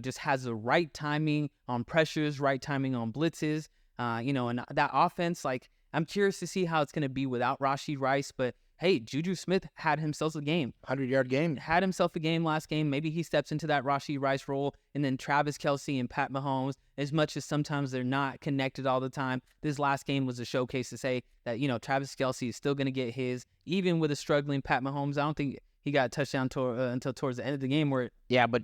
Just has the right timing on pressures, right timing on blitzes. And that offense, like, I'm curious to see how it's going to be without Rashee Rice, but hey, Juju Smith had himself a game. 100-yard game. Had himself a game last game. Maybe he steps into that Rashee Rice role. And then Travis Kelce and Pat Mahomes, as much as sometimes they're not connected all the time, this last game was a showcase to say that, Travis Kelce is still going to get his, even with a struggling Pat Mahomes. I don't think he got a touchdown until towards the end of the game. Yeah, but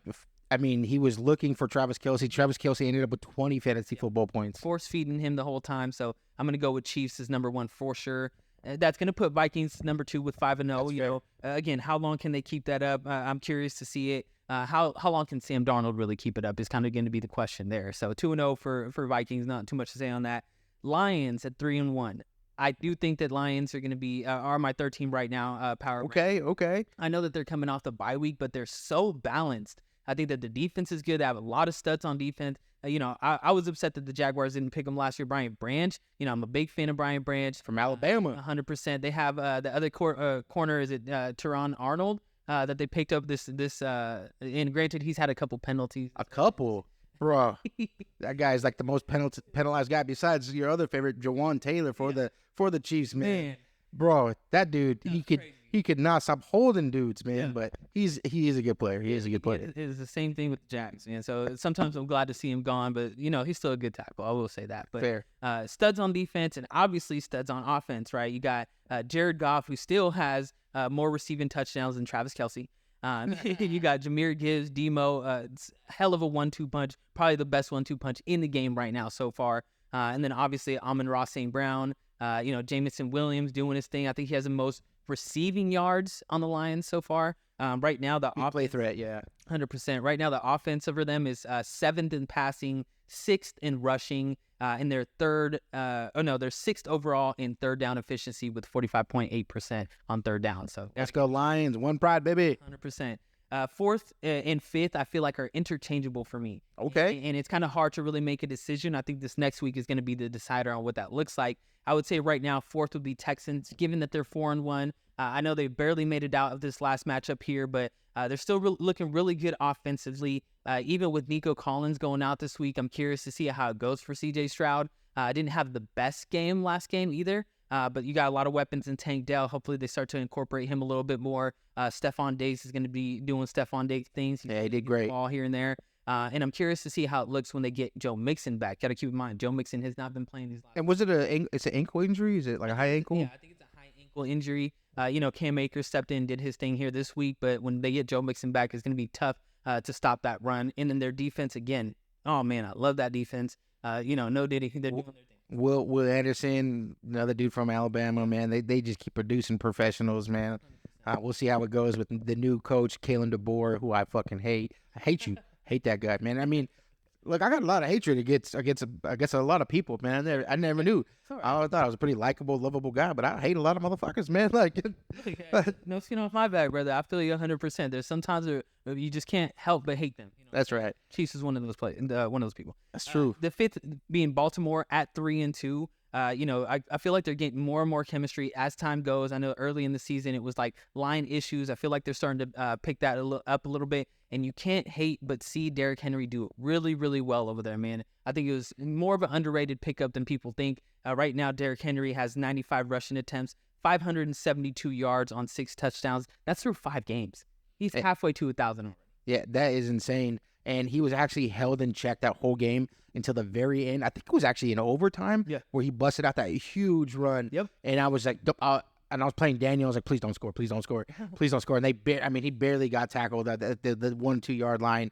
I mean, he was looking for Travis Kelce. Travis Kelce ended up with 20 fantasy football points. Force feeding him the whole time. So I'm going to go with Chiefs as number 1 for sure. That's going to put Vikings number 2 with 5-0. Again, how long can they keep that up? I'm curious to see it. How long can Sam Darnold really keep it up is kind of going to be the question there. So 2-0 for Vikings, not too much to say on that. Lions at 3-1. I do think that Lions are going to be are my third team right now. Power. Okay. I know that they're coming off the bye week, but they're so balanced. I think that the defense is good. They have a lot of studs on defense. I was upset that the Jaguars didn't pick him last year, Brian Branch. I'm a big fan of Brian Branch. From Alabama. 100%. They have the other corner, is it Teron Arnold, that they picked up this and granted, he's had a couple penalties. A couple? Bro, that guy is like the most penalized guy besides your other favorite, Jawan Taylor, for the Chiefs, man. Bro, that dude, he could not stop holding dudes, man. Yeah. But he is a good player. He is a good player. It's the same thing with the Jags, man. So sometimes I'm glad to see him gone, but he's still a good tackle. I will say that. But fair. Studs on defense and obviously studs on offense, right? You got Jared Goff, who still has more receiving touchdowns than Travis Kelce. You got Jahmyr Gibbs, Demo, hell of a 1-2 punch, probably the best 1-2 punch in the game right now so far. And then obviously Amon-Ra St. Brown, Jamison Williams doing his thing. I think he has the most receiving yards on the Lions so far. Right now, the play threat, 100%. Right now, the offense over them is 7th in passing, 6th in rushing, and they're they're 6th overall in third down efficiency with 45.8% on third down. So let's go Lions, one pride, baby. 100%. 4th and 5th, I feel like are interchangeable for me. Okay. And it's kind of hard to really make a decision. I think this next week is going to be the decider on what that looks like. I would say right now, 4th would be Texans, given that they're 4-1. I know they barely made it out of this last matchup here, but they're still looking really good offensively. Even with Nico Collins going out this week, I'm curious to see how it goes for C.J. Stroud. Didn't have the best game last game either. But you got a lot of weapons in Tank Dell. Hopefully they start to incorporate him a little bit more. Stephon Diggs is going to be doing Stephon Diggs things. Yeah, he did great. Ball here and there. And I'm curious to see how it looks when they get Joe Mixon back. Got to keep in mind, Joe Mixon has not been playing these last. And was it it's an ankle injury? Is it like a high ankle? Yeah, I think it's a high ankle injury. Cam Akers stepped in, did his thing here this week, but when they get Joe Mixon back, it's going to be tough to stop that run. And then their defense again. Oh man, I love that defense. No Diddy, they're doing their thing. Will Anderson, another dude from Alabama, man. They just keep producing professionals, man. We'll see how it goes with the new coach, Kalen DeBoer, who I fucking hate. I hate you. Hate that guy, man. I mean, Look, I got a lot of hatred against a lot of people, man. I never knew. Right. I thought I was a pretty likable, lovable guy, but I hate a lot of motherfuckers, man. Like, No skin off my back, brother. I feel you 100%. There's sometimes where you just can't help but hate them. that's right. Chiefs is one of those people. That's true. The fifth being Baltimore at 3-2. I feel like they're getting more and more chemistry as time goes. I know early in the season it was like line issues. I feel like they're starting to pick that up a little bit. And you can't hate but see Derrick Henry do really, really well over there, man. I think it was more of an underrated pickup than people think. Right now, Derrick Henry has 95 rushing attempts, 572 yards on 6 touchdowns. That's through 5 games. He's halfway to 1,000 already. Yeah, that is insane. And he was actually held in check that whole game until the very end. I think it was actually in overtime where he busted out that huge run. Yep. And I was like, and I was playing Daniel. I was like, please don't score. Please don't score. Please don't score. And he barely got tackled at the 1-2 yard line.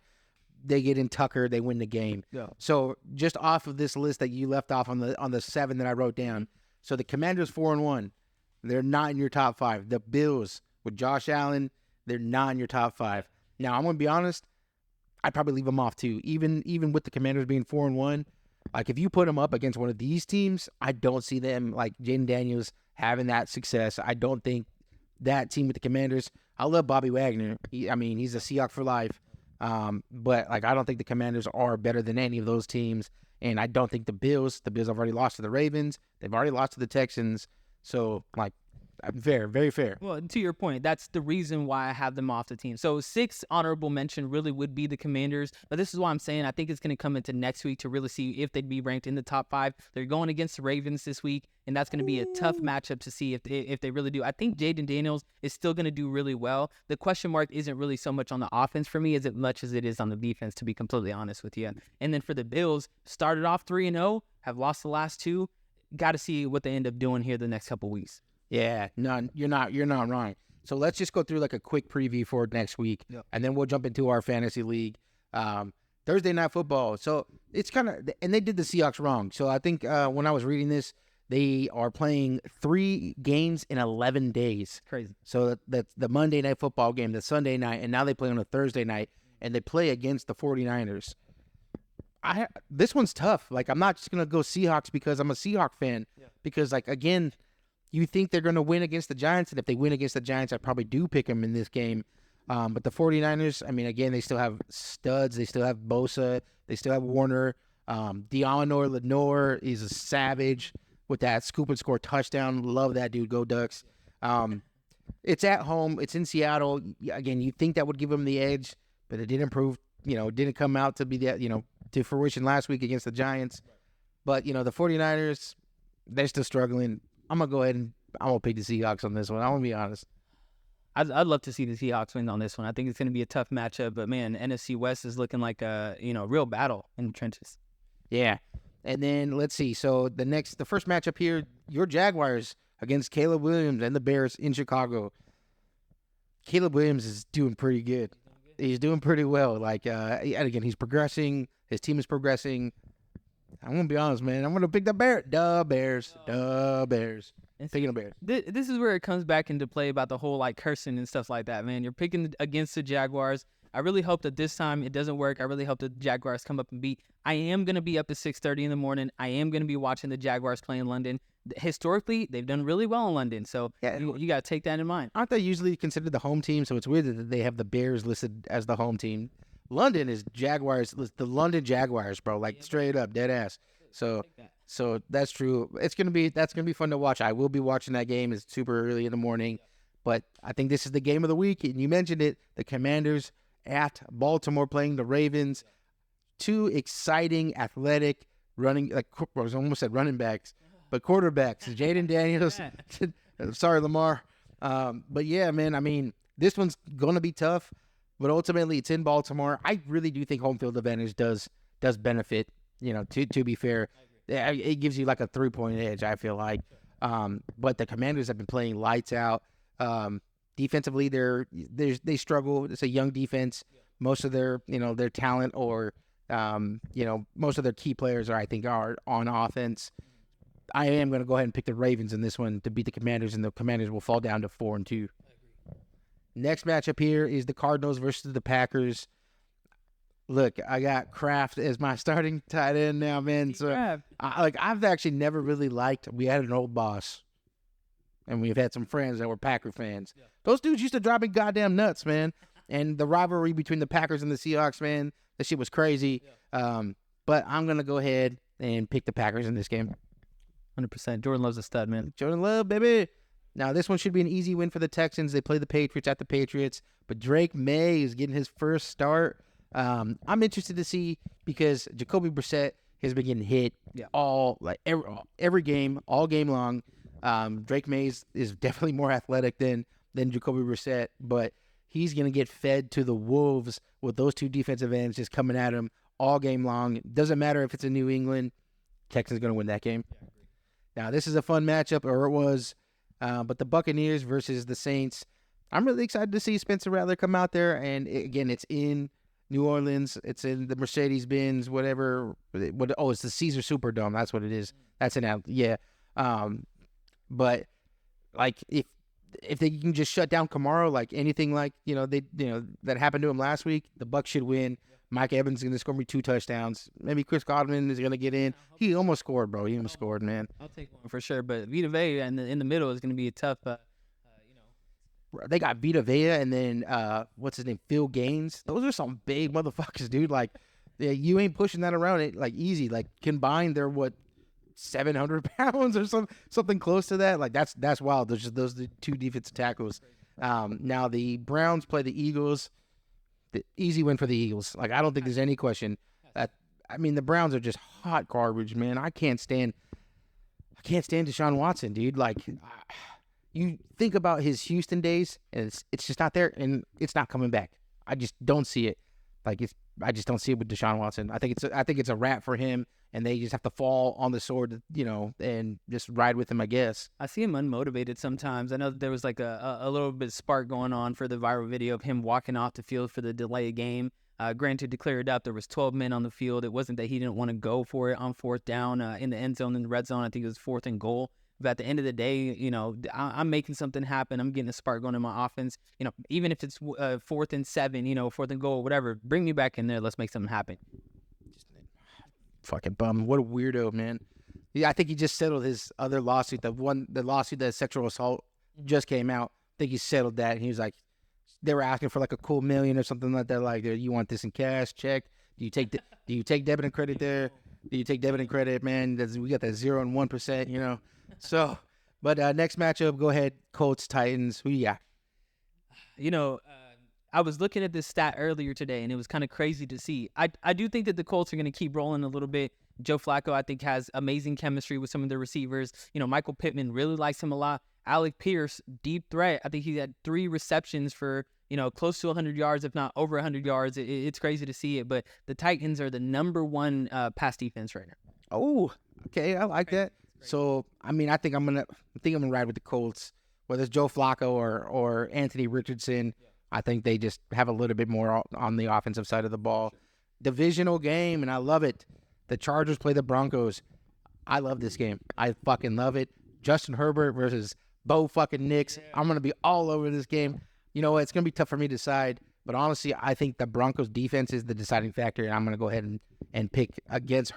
They get in Tucker. They win the game. Yeah. So just off of this list that you left off on the 7 that I wrote down. So the Commanders 4-1. They're not in your top 5. The Bills with Josh Allen, they're not in your top 5. Now, I'm going to be honest. I'd probably leave them off too. Even with the Commanders being 4-1, like if you put them up against one of these teams, I don't see them like Jaden Daniels having that success. I don't think that team with the Commanders. I love Bobby Wagner. He's a Seahawk for life. But like I don't think the Commanders are better than any of those teams, and I don't think the Bills have already lost to the Ravens. They've already lost to the Texans. So like fair, very fair. Well, to your point, that's the reason why I have them off the team. So 6 honorable mention really would be the Commanders, but this is why I'm saying I think it's going to come into next week to really see if they'd be ranked in the top 5. They're going against the Ravens this week, and that's going to be a tough matchup to see if they really do. I think Jaden Daniels is still going to do really well. The question mark isn't really so much on the offense for me as much as it is on the defense, to be completely honest with you. And then for the Bills, started off 3-0, have lost the last 2. Got to see what they end up doing here the next couple weeks. Yeah, no, you're not wrong. So let's just go through like a quick preview for next week, and then we'll jump into our fantasy league. Thursday Night Football. So it's kind of, and they did the Seahawks wrong. So I think when I was reading this, they are playing 3 games in 11 days. Crazy. So that's the Monday Night Football game, the Sunday night, and now they play on a Thursday night, and they play against the 49ers. This one's tough. Like, I'm not just going to go Seahawks because I'm a Seahawk fan. Yeah. Because, like, again, you think they're going to win against the Giants, and if they win against the Giants, I probably do pick them in this game. But the 49ers, I mean, again, they still have studs. They still have Bosa. They still have Warner. Deonor Lenore is a savage with that scoop and score touchdown. Love that dude. Go Ducks. It's at home. It's in Seattle. Again, you think that would give them the edge, but it didn't prove, it didn't come out to be that, to fruition last week against the Giants. But, the 49ers, they're still struggling. I'm going to go ahead and I'm going to pick the Seahawks on this one. I'm going to be honest. I'd love to see the Seahawks win on this one. I think it's going to be a tough matchup. But, man, NFC West is looking like a, real battle in the trenches. Yeah. And then let's see. So the first matchup here, your Jaguars against Caleb Williams and the Bears in Chicago. Caleb Williams is doing pretty good. He's doing pretty well. Like, and again, he's progressing. His team is progressing. I'm going to be honest, man. I'm going to pick the Bears. Picking the Bears. This is where it comes back into play about the whole, cursing and stuff like that, man. You're picking against the Jaguars. I really hope that this time it doesn't work. I really hope the Jaguars come up and beat. I am going to be up at 6:30 in the morning. I am going to be watching the Jaguars play in London. Historically, they've done really well in London, so you got to take that in mind. Aren't they usually considered the home team? So it's weird that they have the Bears listed as the home team. London is Jaguars, the London Jaguars, bro, straight up, dead ass. So that's true. That's gonna be fun to watch. I will be watching that game. It's super early in the morning, but I think this is the game of the week. And you mentioned it, the Commanders at Baltimore playing the Ravens. 2 exciting, athletic running, I almost said running backs, but quarterbacks. Jaden Daniels. Sorry, Lamar. But yeah, man. I mean, this one's gonna be tough. But ultimately, it's in Baltimore. I really do think home field advantage does benefit. To be fair, it gives you like a 3-point edge. I feel like, but the Commanders have been playing lights out. Defensively, they struggle. It's a young defense. Most of their their talent or most of their key players are on offense. I am going to go ahead and pick the Ravens in this one to beat the Commanders, and the Commanders will fall down to 4-2. Next matchup here is the Cardinals versus the Packers. Look, I got Kraft as my starting tight end now, man. So, I've actually never really liked. We had an old boss, and we've had some friends that were Packer fans. Yeah. Those dudes used to drive me goddamn nuts, man. And the rivalry between the Packers and the Seahawks, man, that shit was crazy. Yeah. But I'm gonna go ahead and pick the Packers in this game. 100%. Jordan Love's a stud, man. Jordan Love, baby. Now, this one should be an easy win for the Texans. They play the Patriots at the Patriots, but Drake May is getting his first start. I'm interested to see because Jacoby Brissett has been getting hit every game, all game long. Drake May is definitely more athletic than Jacoby Brissett, but he's going to get fed to the wolves with those two defensive ends just coming at him all game long. It doesn't matter if it's in New England. Texans going to win that game. Yeah, now, this is a fun matchup, or it was, but the Buccaneers versus the Saints. I'm really excited to see Spencer Rattler come out there, and again, it's in New Orleans. It's in the Mercedes-Benz, whatever. It's the Caesar Superdome. That's what it is. That's yeah. But like if they can just shut down Kamara, like anything like that happened to him last week, the Bucs should win. Mike Evans is going to score me 2 touchdowns. Maybe Chris Godwin is going to get in. He almost scored, bro. He almost scored, man. I'll take one for sure. But Vita Vea in the middle is going to be a tough. They got Vita Vea and then what's his name, Phil Gaines. Those are some big motherfuckers, dude. Like, you ain't pushing that around it like easy. Like combined, they're 700 pounds or something close to that. Like that's wild. Those are the two defensive tackles. Now the Browns play the Eagles. The easy win for the Eagles. Like, I don't think there's any question. The Browns are just hot garbage, man. I can't stand Deshaun Watson, dude. Like, you think about his Houston days, and it's just not there, and it's not coming back. I just don't see it. I just don't see it with Deshaun Watson. I think it's a wrap for him, and they just have to fall on the sword, and just ride with him, I guess. I see him unmotivated sometimes. I know there was like a little bit of spark going on for the viral video of him walking off the field for the delay game. Granted, to clear it up, there was 12 men on the field. It wasn't that he didn't want to go for it on 4th down in the end zone, in the red zone. I think it was 4th and goal. But at the end of the day, I'm making something happen. I'm getting a spark going in my offense. Even if it's 4th and 7, 4th and goal, whatever, bring me back in there. Let's make something happen. Fucking bum. What a weirdo, man. Yeah, I think he just settled his other lawsuit. The lawsuit that sexual assault just came out. I think he settled that. And he was like, they were asking for like a cool $1 million or something like that. Like, you want this in cash, check? Do you take debit and credit there? Do you take debit and credit, man? We got that 0 and 1%, So, but next matchup, go ahead, Colts, Titans. Who you got? I was looking at this stat earlier today, and it was kind of crazy to see. I do think that the Colts are going to keep rolling a little bit. Joe Flacco, I think, has amazing chemistry with some of their receivers. Michael Pittman really likes him a lot. Alec Pierce, deep threat. I think he had 3 receptions for, close to 100 yards, if not over 100 yards. It's crazy to see it, but the Titans are the number 1 pass defense right now. Oh, okay, I like that. So, I think I'm gonna ride with the Colts, whether it's Joe Flacco or Anthony Richardson. Yeah. I think they just have a little bit more on the offensive side of the ball. Divisional game, and I love it. The Chargers play the Broncos. I love this game. I fucking love it. Justin Herbert versus Bo fucking Nix. Yeah. I'm gonna be all over this game. It's gonna be tough for me to decide, but honestly, I think the Broncos defense is the deciding factor, and I'm gonna go ahead and pick against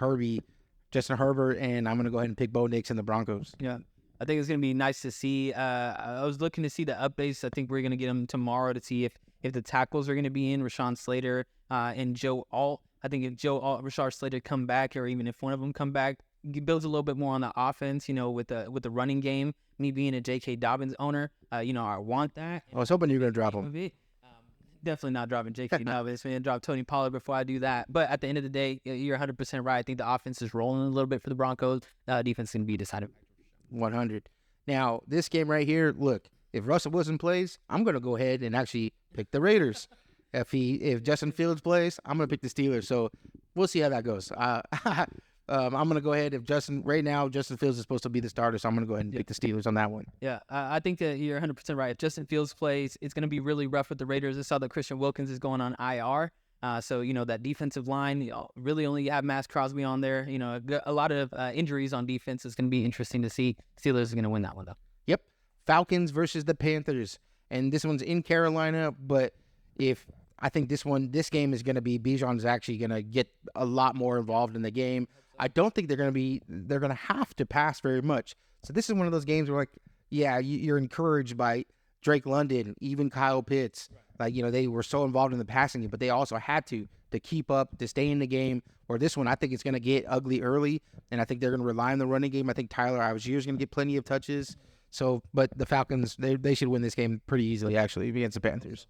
Justin Herbert, and I'm going to go ahead and pick Bo Nix and the Broncos. Yeah, I think it's going to be nice to see. I was looking to see the updates. I think we're going to get them tomorrow to see if the tackles are going to be in, Rashawn Slater and Joe Alt. I think if Joe Alt, Rashawn Slater come back, or even if one of them come back, it builds a little bit more on the offense, with the running game. Me being a J.K. Dobbins owner, I want that. I was hoping you were going to drop him. Definitely not dropping J.K. Dobbins. Man, drop Tony Pollard before I do that. But at the end of the day, you're 100% right. I think the offense is rolling a little bit for the Broncos. Defense is going to be decided. 100. Now, this game right here, look, if Russell Wilson plays, I'm going to go ahead and actually pick the Raiders. If Justin Fields plays, I'm going to pick the Steelers. So we'll see how that goes. I'm going to go ahead. Right now, Justin Fields is supposed to be the starter, so I'm going to go ahead and pick the Steelers on that one. Yeah, I think that you're 100% right. If Justin Fields plays, it's going to be really rough with the Raiders. I saw that Christian Wilkins is going on IR. So, that defensive line, really only have Max Crosby on there. A lot of injuries on defense is going to be interesting to see. Steelers are going to win that one, though. Yep. Falcons versus the Panthers. And this one's in Carolina, but if I think this game is going to be Bijan's actually going to get a lot more involved in the game. I don't think they're going to have to pass very much. So this is one of those games where, like, yeah, you're encouraged by Drake London, even Kyle Pitts. Like, they were so involved in the passing game, but they also had to keep up, to stay in the game. Or this one, I think it's going to get ugly early, and I think they're going to rely on the running game. I think Tyler Algier is going to get plenty of touches. So, but the Falcons, they should win this game pretty easily, actually, against the Panthers.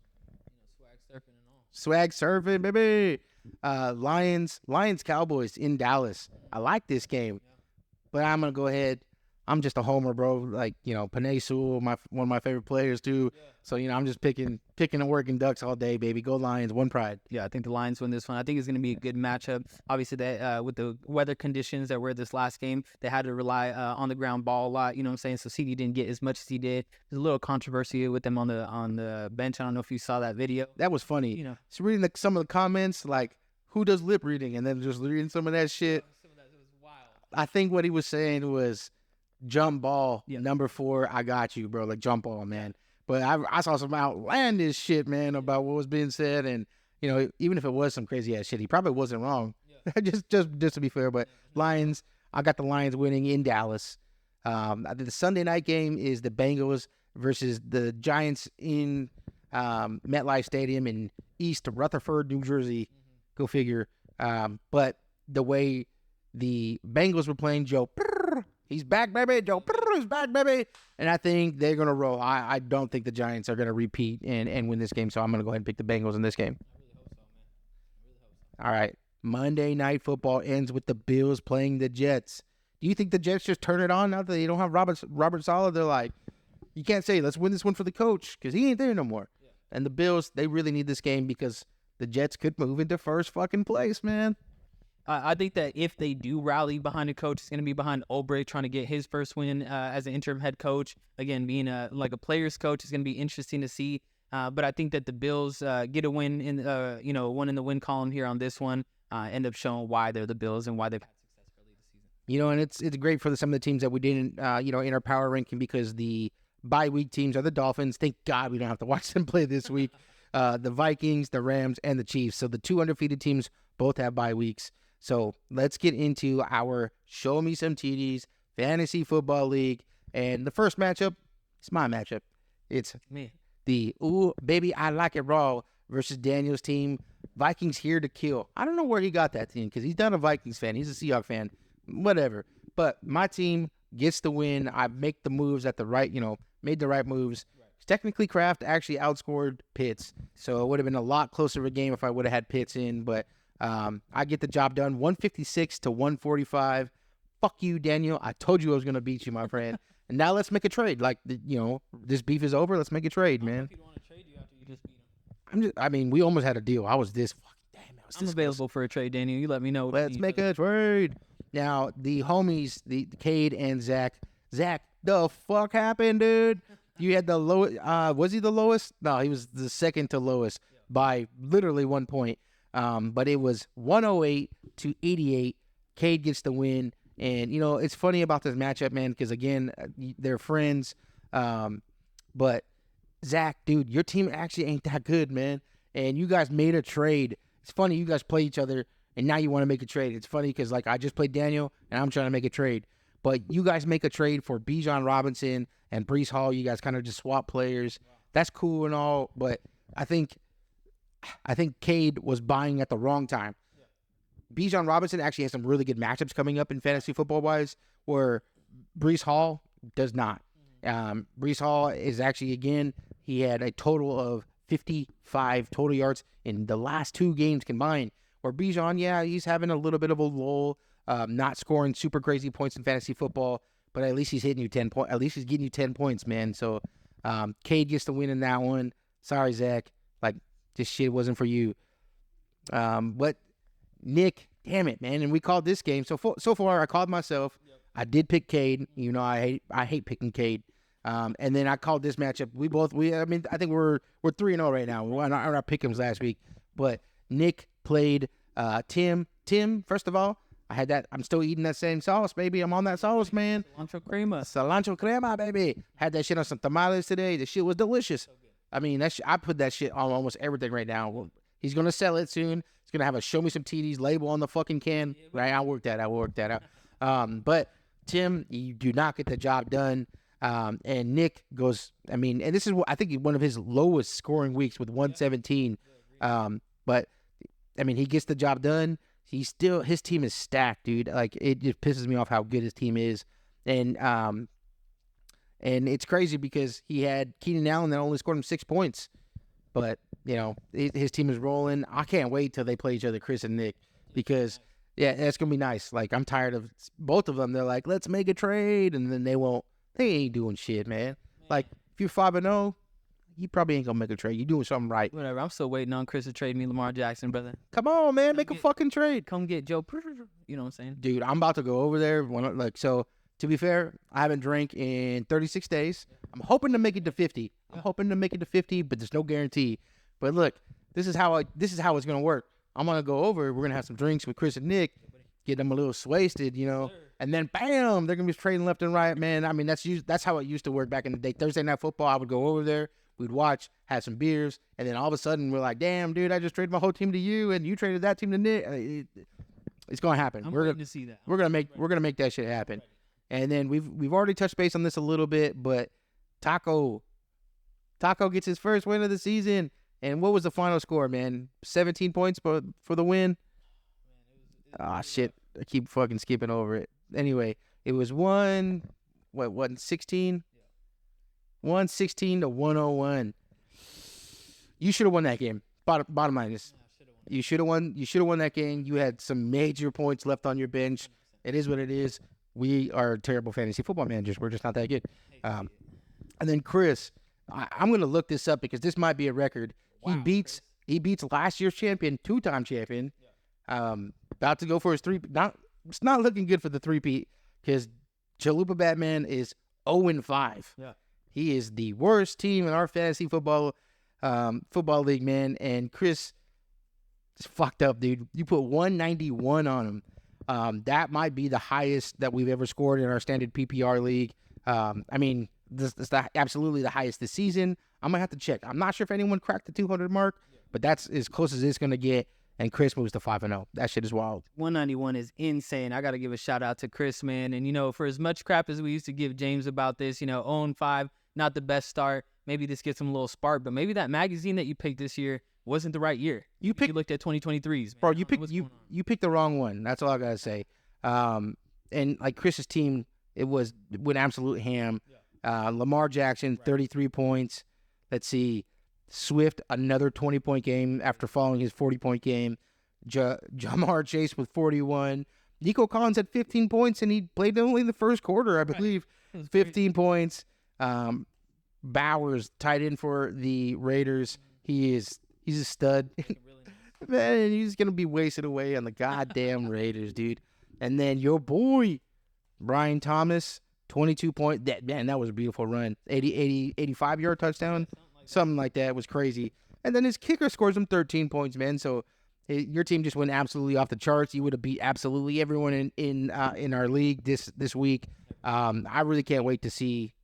Swag surfing, baby. Lions, Cowboys in Dallas. I like this game, but I'm going to go ahead. I'm just a homer, bro. Like, Panay Sewell, one of my favorite players too. Yeah. So, I'm just picking and working Ducks all day, baby. Go Lions, one pride. Yeah, I think the Lions win this one. I think it's going to be a good matchup. Obviously, with the weather conditions that were this last game, they had to rely on the ground ball a lot. You know what I'm saying? So CD didn't get as much as he did. There's a little controversy with them on the bench. I don't know if you saw that video. That was funny. So reading some of the comments, like, who does lip reading? And then just reading some of that shit. Some of that, it was wild. I think what he was saying was, jump ball, number 4, I got you, bro. Like, jump ball, man. But I saw some outlandish shit, man, about what was being said. And, even if it was some crazy-ass shit, he probably wasn't wrong. Yeah. just to be fair. But Lions, I got the Lions winning in Dallas. The Sunday night game is the Bengals versus the Giants in MetLife Stadium in East Rutherford, New Jersey. Go figure. But the way the Bengals were playing, Joe... He's back, baby. Joe is back, baby. And I think they're going to roll. I don't think the Giants are going to repeat and win this game, so I'm going to go ahead and pick the Bengals in this game. I really hope so, man. I really hope so. All right. Monday Night Football ends with the Bills playing the Jets. Do you think the Jets just turn it on now that they don't have Robert Saleh? They're like, you can't say, let's win this one for the coach because he ain't there no more. Yeah. And the Bills, they really need this game because the Jets could move into first fucking place, man. I think that if they do rally behind a coach, it's going to be behind Olave trying to get his first win as an interim head coach. Again, being a player's coach is going to be interesting to see. But I think that the Bills get a win in one in the win column here on this one. End up showing why they're the Bills and why they've had success early this season. And it's great for some of the teams that we didn't in our power ranking because the bye week teams are the Dolphins. Thank God we don't have to watch them play this week. The Vikings, the Rams, and the Chiefs. So the 2 undefeated teams both have bye weeks. So let's get into our Show Me Some TDs Fantasy Football League. And the first matchup, it's my matchup. It's me. The Ooh, Baby, I Like It Raw versus Daniel's team. Vikings here to kill. I don't know where he got that team because he's not a Vikings fan. He's a Seahawks fan. Whatever. But my team gets the win. I make the moves at the right, made the right moves. Right. Technically, Kraft actually outscored Pitts. So it would have been a lot closer of a game if I would have had Pitts in. But I get the job done, 156 to 145. Fuck you, Daniel. I told you I was going to beat you, my friend. And now let's make a trade. Like, this beef is over. Let's make a trade, man. If you want to trade you after you just beat him. We almost had a deal. I was this fucking damn. I'm available for a trade, Daniel. You let me know. Let's make a trade. Now, the homies, the Cade and Zach. Zach, the fuck happened, dude? You had the lowest. Was he the lowest? No, he was the second to lowest by literally 1 point. But it was 108 to 88. Cade gets the win. And, it's funny about this matchup, man, because, again, they're friends. But, Zach, dude, your team actually ain't that good, man. And you guys made a trade. It's funny, you guys play each other, and now you want to make a trade. It's funny because, I just played Daniel, and I'm trying to make a trade. But you guys make a trade for Bijan Robinson and Breece Hall. You guys kind of just swap players. Wow. That's cool and all, but I think Cade was buying at the wrong time. Yeah. Bijan Robinson actually has some really good matchups coming up in fantasy football-wise, where Breece Hall does not. Breece Hall is actually, again, he had a total of 55 total yards in the last 2 games combined, where Bijan, he's having a little bit of a lull, not scoring super crazy points in fantasy football, but at least he's hitting you 10 points. At least he's getting you 10 points, man. So Cade gets the win in that one. Sorry, Zach. This shit wasn't for you. But Nick, damn it, man. And we called this game. So far, I called myself. Yep. I did pick Cade. I hate picking Cade. And then I called this matchup. I think we're 3-0 right now. We're on our pick'ems last week. But Nick played Tim. Tim, first of all, I had that. I'm still eating that same sauce, baby. I'm on that sauce, man. Cilantro crema. Cilantro crema, baby. Had that shit on some tamales today. The shit was delicious. I mean, I put that shit on almost everything right now. Well, he's going to sell it soon. He's going to have a Show Me Some TDs label on the fucking can. Right? I'll work that out. But Tim, you do not get the job done. And Nick goes, I mean, and this is I think one of his lowest scoring weeks with 117. But I mean, he gets the job done. His team is stacked, dude. Like, it just pisses me off how good his team is. And it's crazy because he had Keenan Allen that only scored him 6 points. But, you know, his team is rolling. I can't wait till they play each other, Chris and Nick, because yeah, that's going to be nice. Like, I'm tired of both of them. They're like, let's make a trade. And then they ain't doing shit, man. Like, if you're 5-0, you probably ain't going to make a trade. You're doing something right. Whatever. I'm still waiting on Chris to trade me Lamar Jackson, brother. Come on, man. Make a fucking trade. Come get Joe. You know what I'm saying? Dude, I'm about to go over there. So, to be fair, I haven't drank in 36 days. I'm hoping to make it to 50. But there's no guarantee. But look, this is how it's going to work. I'm going to go over. We're going to have some drinks with Chris and Nick, get them a little wasted, you know. And then, bam, they're going to be trading left and right, man. I mean, that's how it used to work back in the day. Thursday Night Football, I would go over there. We'd watch, have some beers, and then all of a sudden we're like, damn, dude, I just traded my whole team to you, and you traded that team to Nick. It's going to happen. We're going to see that. We're going to make that shit happen. And then we've already touched base on this a little bit, but Taco gets his first win of the season. And what was the final score, man? 17 points for the win? Shit. I keep fucking skipping over it. Anyway, it was 116? 116 to 101. You should have won that game. Bottom line is, you should have won that game. You had some major points left on your bench. It is what it is. We are terrible fantasy football managers. We're just not that good. And then Chris, I'm going to look this up because this might be a record. Wow, he beats last year's champion, 2-time champion. About to go for his it's not looking good for the three-peat because Chalupa Batman is 0-5. Yeah. He is the worst team in our fantasy football league, man. And Chris is fucked up, dude. You put 191 on him. That might be the highest that we've ever scored in our standard PPR league. I mean, this is absolutely the highest this season. I'm going to have to check. I'm not sure if anyone cracked the 200 mark, but that's as close as it's going to get. And Chris moves to 5-0. That shit is wild. 191 is insane. I got to give a shout out to Chris, man. And, you know, for as much crap as we used to give James about this, you know, 0-5, not the best start. Maybe this gets him a little spark, but maybe that magazine that you picked this year wasn't the right year. You looked at 2023s. Bro, you picked the wrong one. That's all I got to say. And, like, Chris's team, it went absolute ham. Lamar Jackson, 33 points. Let's see. Swift, another 20-point game after following his 40-point game. Jamar Chase with 41. Nico Collins had 15 points, and he played only in the first quarter, I believe. 15 points. Bowers, tight end for the Raiders. He's a stud. Man, he's going to be wasted away on the goddamn Raiders, dude. And then your boy, Brian Thomas, 22 points. That was a beautiful run. 85-yard touchdown. Something like that. It was crazy. And then his kicker scores him 13 points, man. So your team just went absolutely off the charts. You would have beat absolutely everyone in our league this week. I really can't wait to see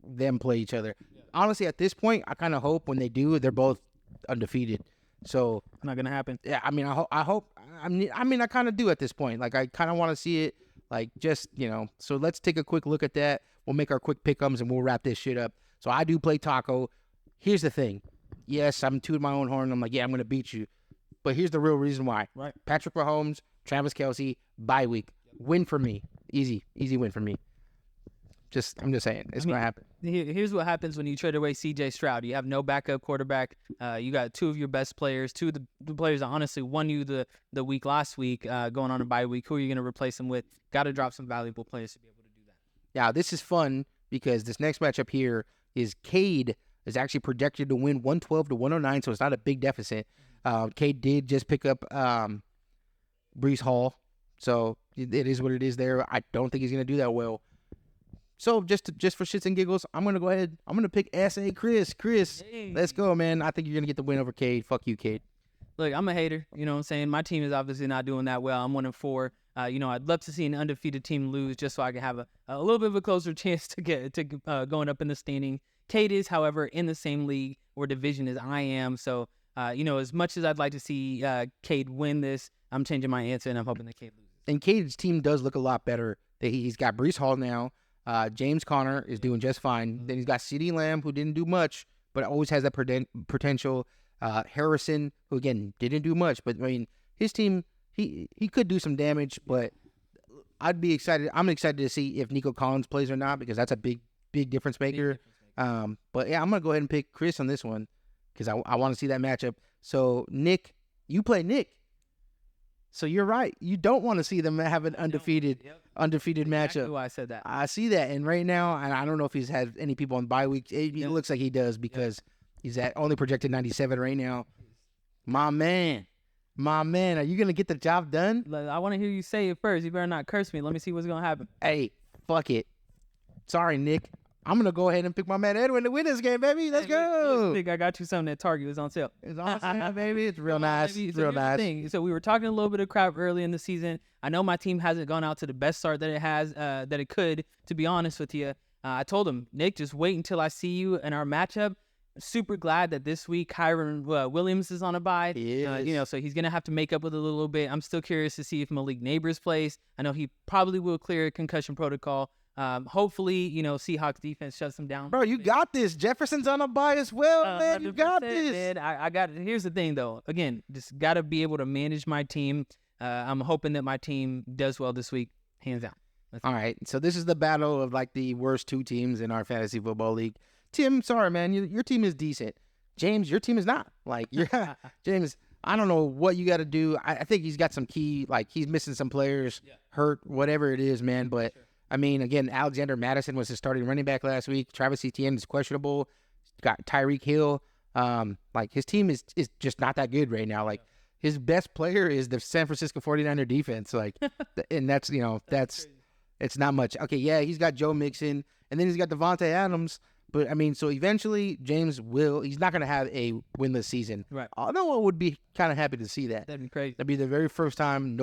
them play each other. Honestly, at this point, I kind of hope when they do, they're both undefeated. So not gonna happen. Yeah, I mean, I hope. I mean, I kind of do at this point. Like, I kind of want to see it. Like, just, you know. So let's take a quick look at that. We'll make our quick pick'ems and we'll wrap this shit up. So I do play Taco. Here's the thing. Yes, I'm tooting my own horn. I'm like, yeah, I'm going to beat you. But here's the real reason why. Right. Patrick Mahomes, Travis Kelce, bye week. Win for me. Easy win for me. I'm just saying. It's going to happen. Here's what happens when you trade away C.J. Stroud. You have no backup quarterback. You got two of your best players, two of the players that honestly won you the week last week going on a bye week. Who are you going to replace them with? Got to drop some valuable players to be able to do that. Now, this is fun because this next matchup here is Cade is actually projected to win 112 to 109, so it's not a big deficit. Cade did just pick up Breece Hall, so it is what it is there. I don't think he's going to do that well. So just for shits and giggles, I'm going to go ahead. I'm going to pick S.A. Chris. Hey. Let's go, man. I think you're going to get the win over Cade. Fuck you, Cade. Look, I'm a hater. You know what I'm saying? My team is obviously not doing that well. I'm 1-4. You know, I'd love to see an undefeated team lose just so I can have a little bit of a closer chance to get going up in the standing. Cade is, however, in the same league or division as I am. So, as much as I'd like to see Cade win this, I'm changing my answer, and I'm hoping that Cade loses. And Cade's team does look a lot better. He's got Breece Hall now. James Conner is doing just fine. Then he's got CeeDee Lamb, who didn't do much, but always has that potential. Harrison, who, again, didn't do much. But, I mean, his team, he could do some damage, but I'd be excited. I'm excited to see if Nico Collins plays or not, because that's a big difference maker. But yeah, I'm gonna go ahead and pick Chris on this one because I want to see that matchup. So Nick, you play Nick. So you're right. You don't want to see them have an undefeated matchup. Why I said that. I see that, and right now, and I don't know if he's had any people on bye week. It looks like he does because he's at only projected 97 right now. My man, are you gonna get the job done? I want to hear you say it first. You better not curse me. Let me see what's gonna happen. Hey, fuck it. Sorry, Nick. I'm going to go ahead and pick my man Edwin to win this game, baby. Let's go. I got you something at Target. It was on sale. It's on sale, baby. It's real nice. It's real nice. So we were talking a little bit of crap early in the season. I know my team hasn't gone out to the best start that it has, that it could, to be honest with you. I told him, Nick, just wait until I see you in our matchup. Super glad that this week Kyron Williams is on a bye. So he's going to have to make up with it a little bit. I'm still curious to see if Malik Neighbors plays. I know he probably will clear concussion protocol. Hopefully, Seahawks defense shuts them down. Bro, you got this. Jefferson's on a bye as well, man. You got this. Man, I got it. Here's the thing, though. Again, just got to be able to manage my team. I'm hoping that my team does well this week, hands down. All right. So this is the battle of, like, the worst two teams in our fantasy football league. Tim, sorry, man. Your team is decent. James, your team is not. Like, James, I don't know what you got to do. I think he's got some key, like, he's missing some players, hurt, whatever it is, man. But I mean, again, Alexander Madison was his starting running back last week. Travis Etienne is questionable. Got Tyreek Hill. Like, his team is just not that good right now. Like, his best player is the San Francisco 49er defense. Like, and that's it's not much. Okay, yeah, he's got Joe Mixon, and then he's got Devontae Adams. But, I mean, so eventually James he's not going to have a winless season. Right. Although I would be kind of happy to see that. That'd be crazy. That'd be the very first time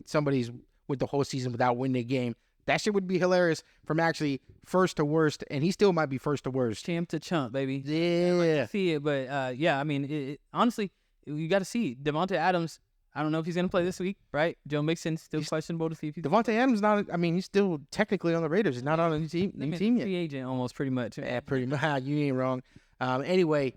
somebody's with the whole season without winning a game. That shit would be hilarious from actually first to worst, and he still might be first to worst. Champ to chump, baby. Yeah. I'd like to see it, but, I mean, honestly, you got to see. Devontae Adams, I don't know if he's going to play this week, right? Joe Mixon, still questionable to see if he's... Devontae Adams, he's still technically on the Raiders. He's not on a new team yet. Free agent almost, pretty much. Yeah, pretty much. You ain't wrong. Anyway,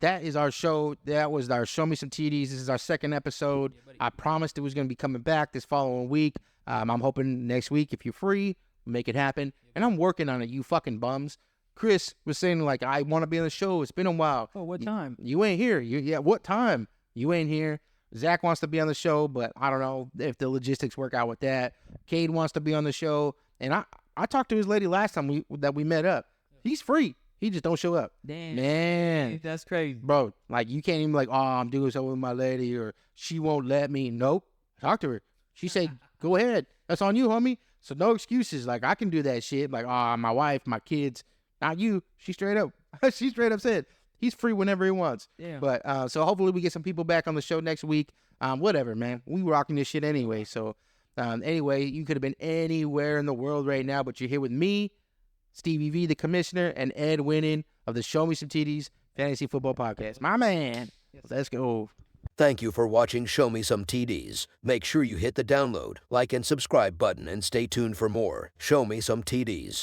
that is our show. That was our Show Me Some TDs. This is our second episode. I promised it was going to be coming back this following week. I'm hoping next week, if you're free, make it happen. And I'm working on it, you fucking bums. Chris was saying, like, I want to be on the show. It's been a while. Oh, what time? You ain't here. What time? You ain't here. Zach wants to be on the show, but I don't know if the logistics work out with that. Cade wants to be on the show. And I talked to his lady last time we met up. He's free. He just don't show up. Damn. Man. That's crazy. Bro, like, you can't even like, I'm doing something with my lady, or she won't let me. Nope. Talk to her. She said, go ahead. That's on you, homie. So no excuses. Like, I can do that shit. Like, my wife, my kids. Not you. She straight up said he's free whenever he wants. Yeah. But so hopefully we get some people back on the show next week. Whatever, man. We rocking this shit anyway. So anyway, you could have been anywhere in the world right now, but you're here with me, Stevie V, the commissioner, and Ed Winning of the Show Me Some TDs Fantasy Football Podcast. My man. Let's go. Thank you for watching Show Me Some TDs. Make sure you hit the download, like, and subscribe button and stay tuned for more Show Me Some TDs.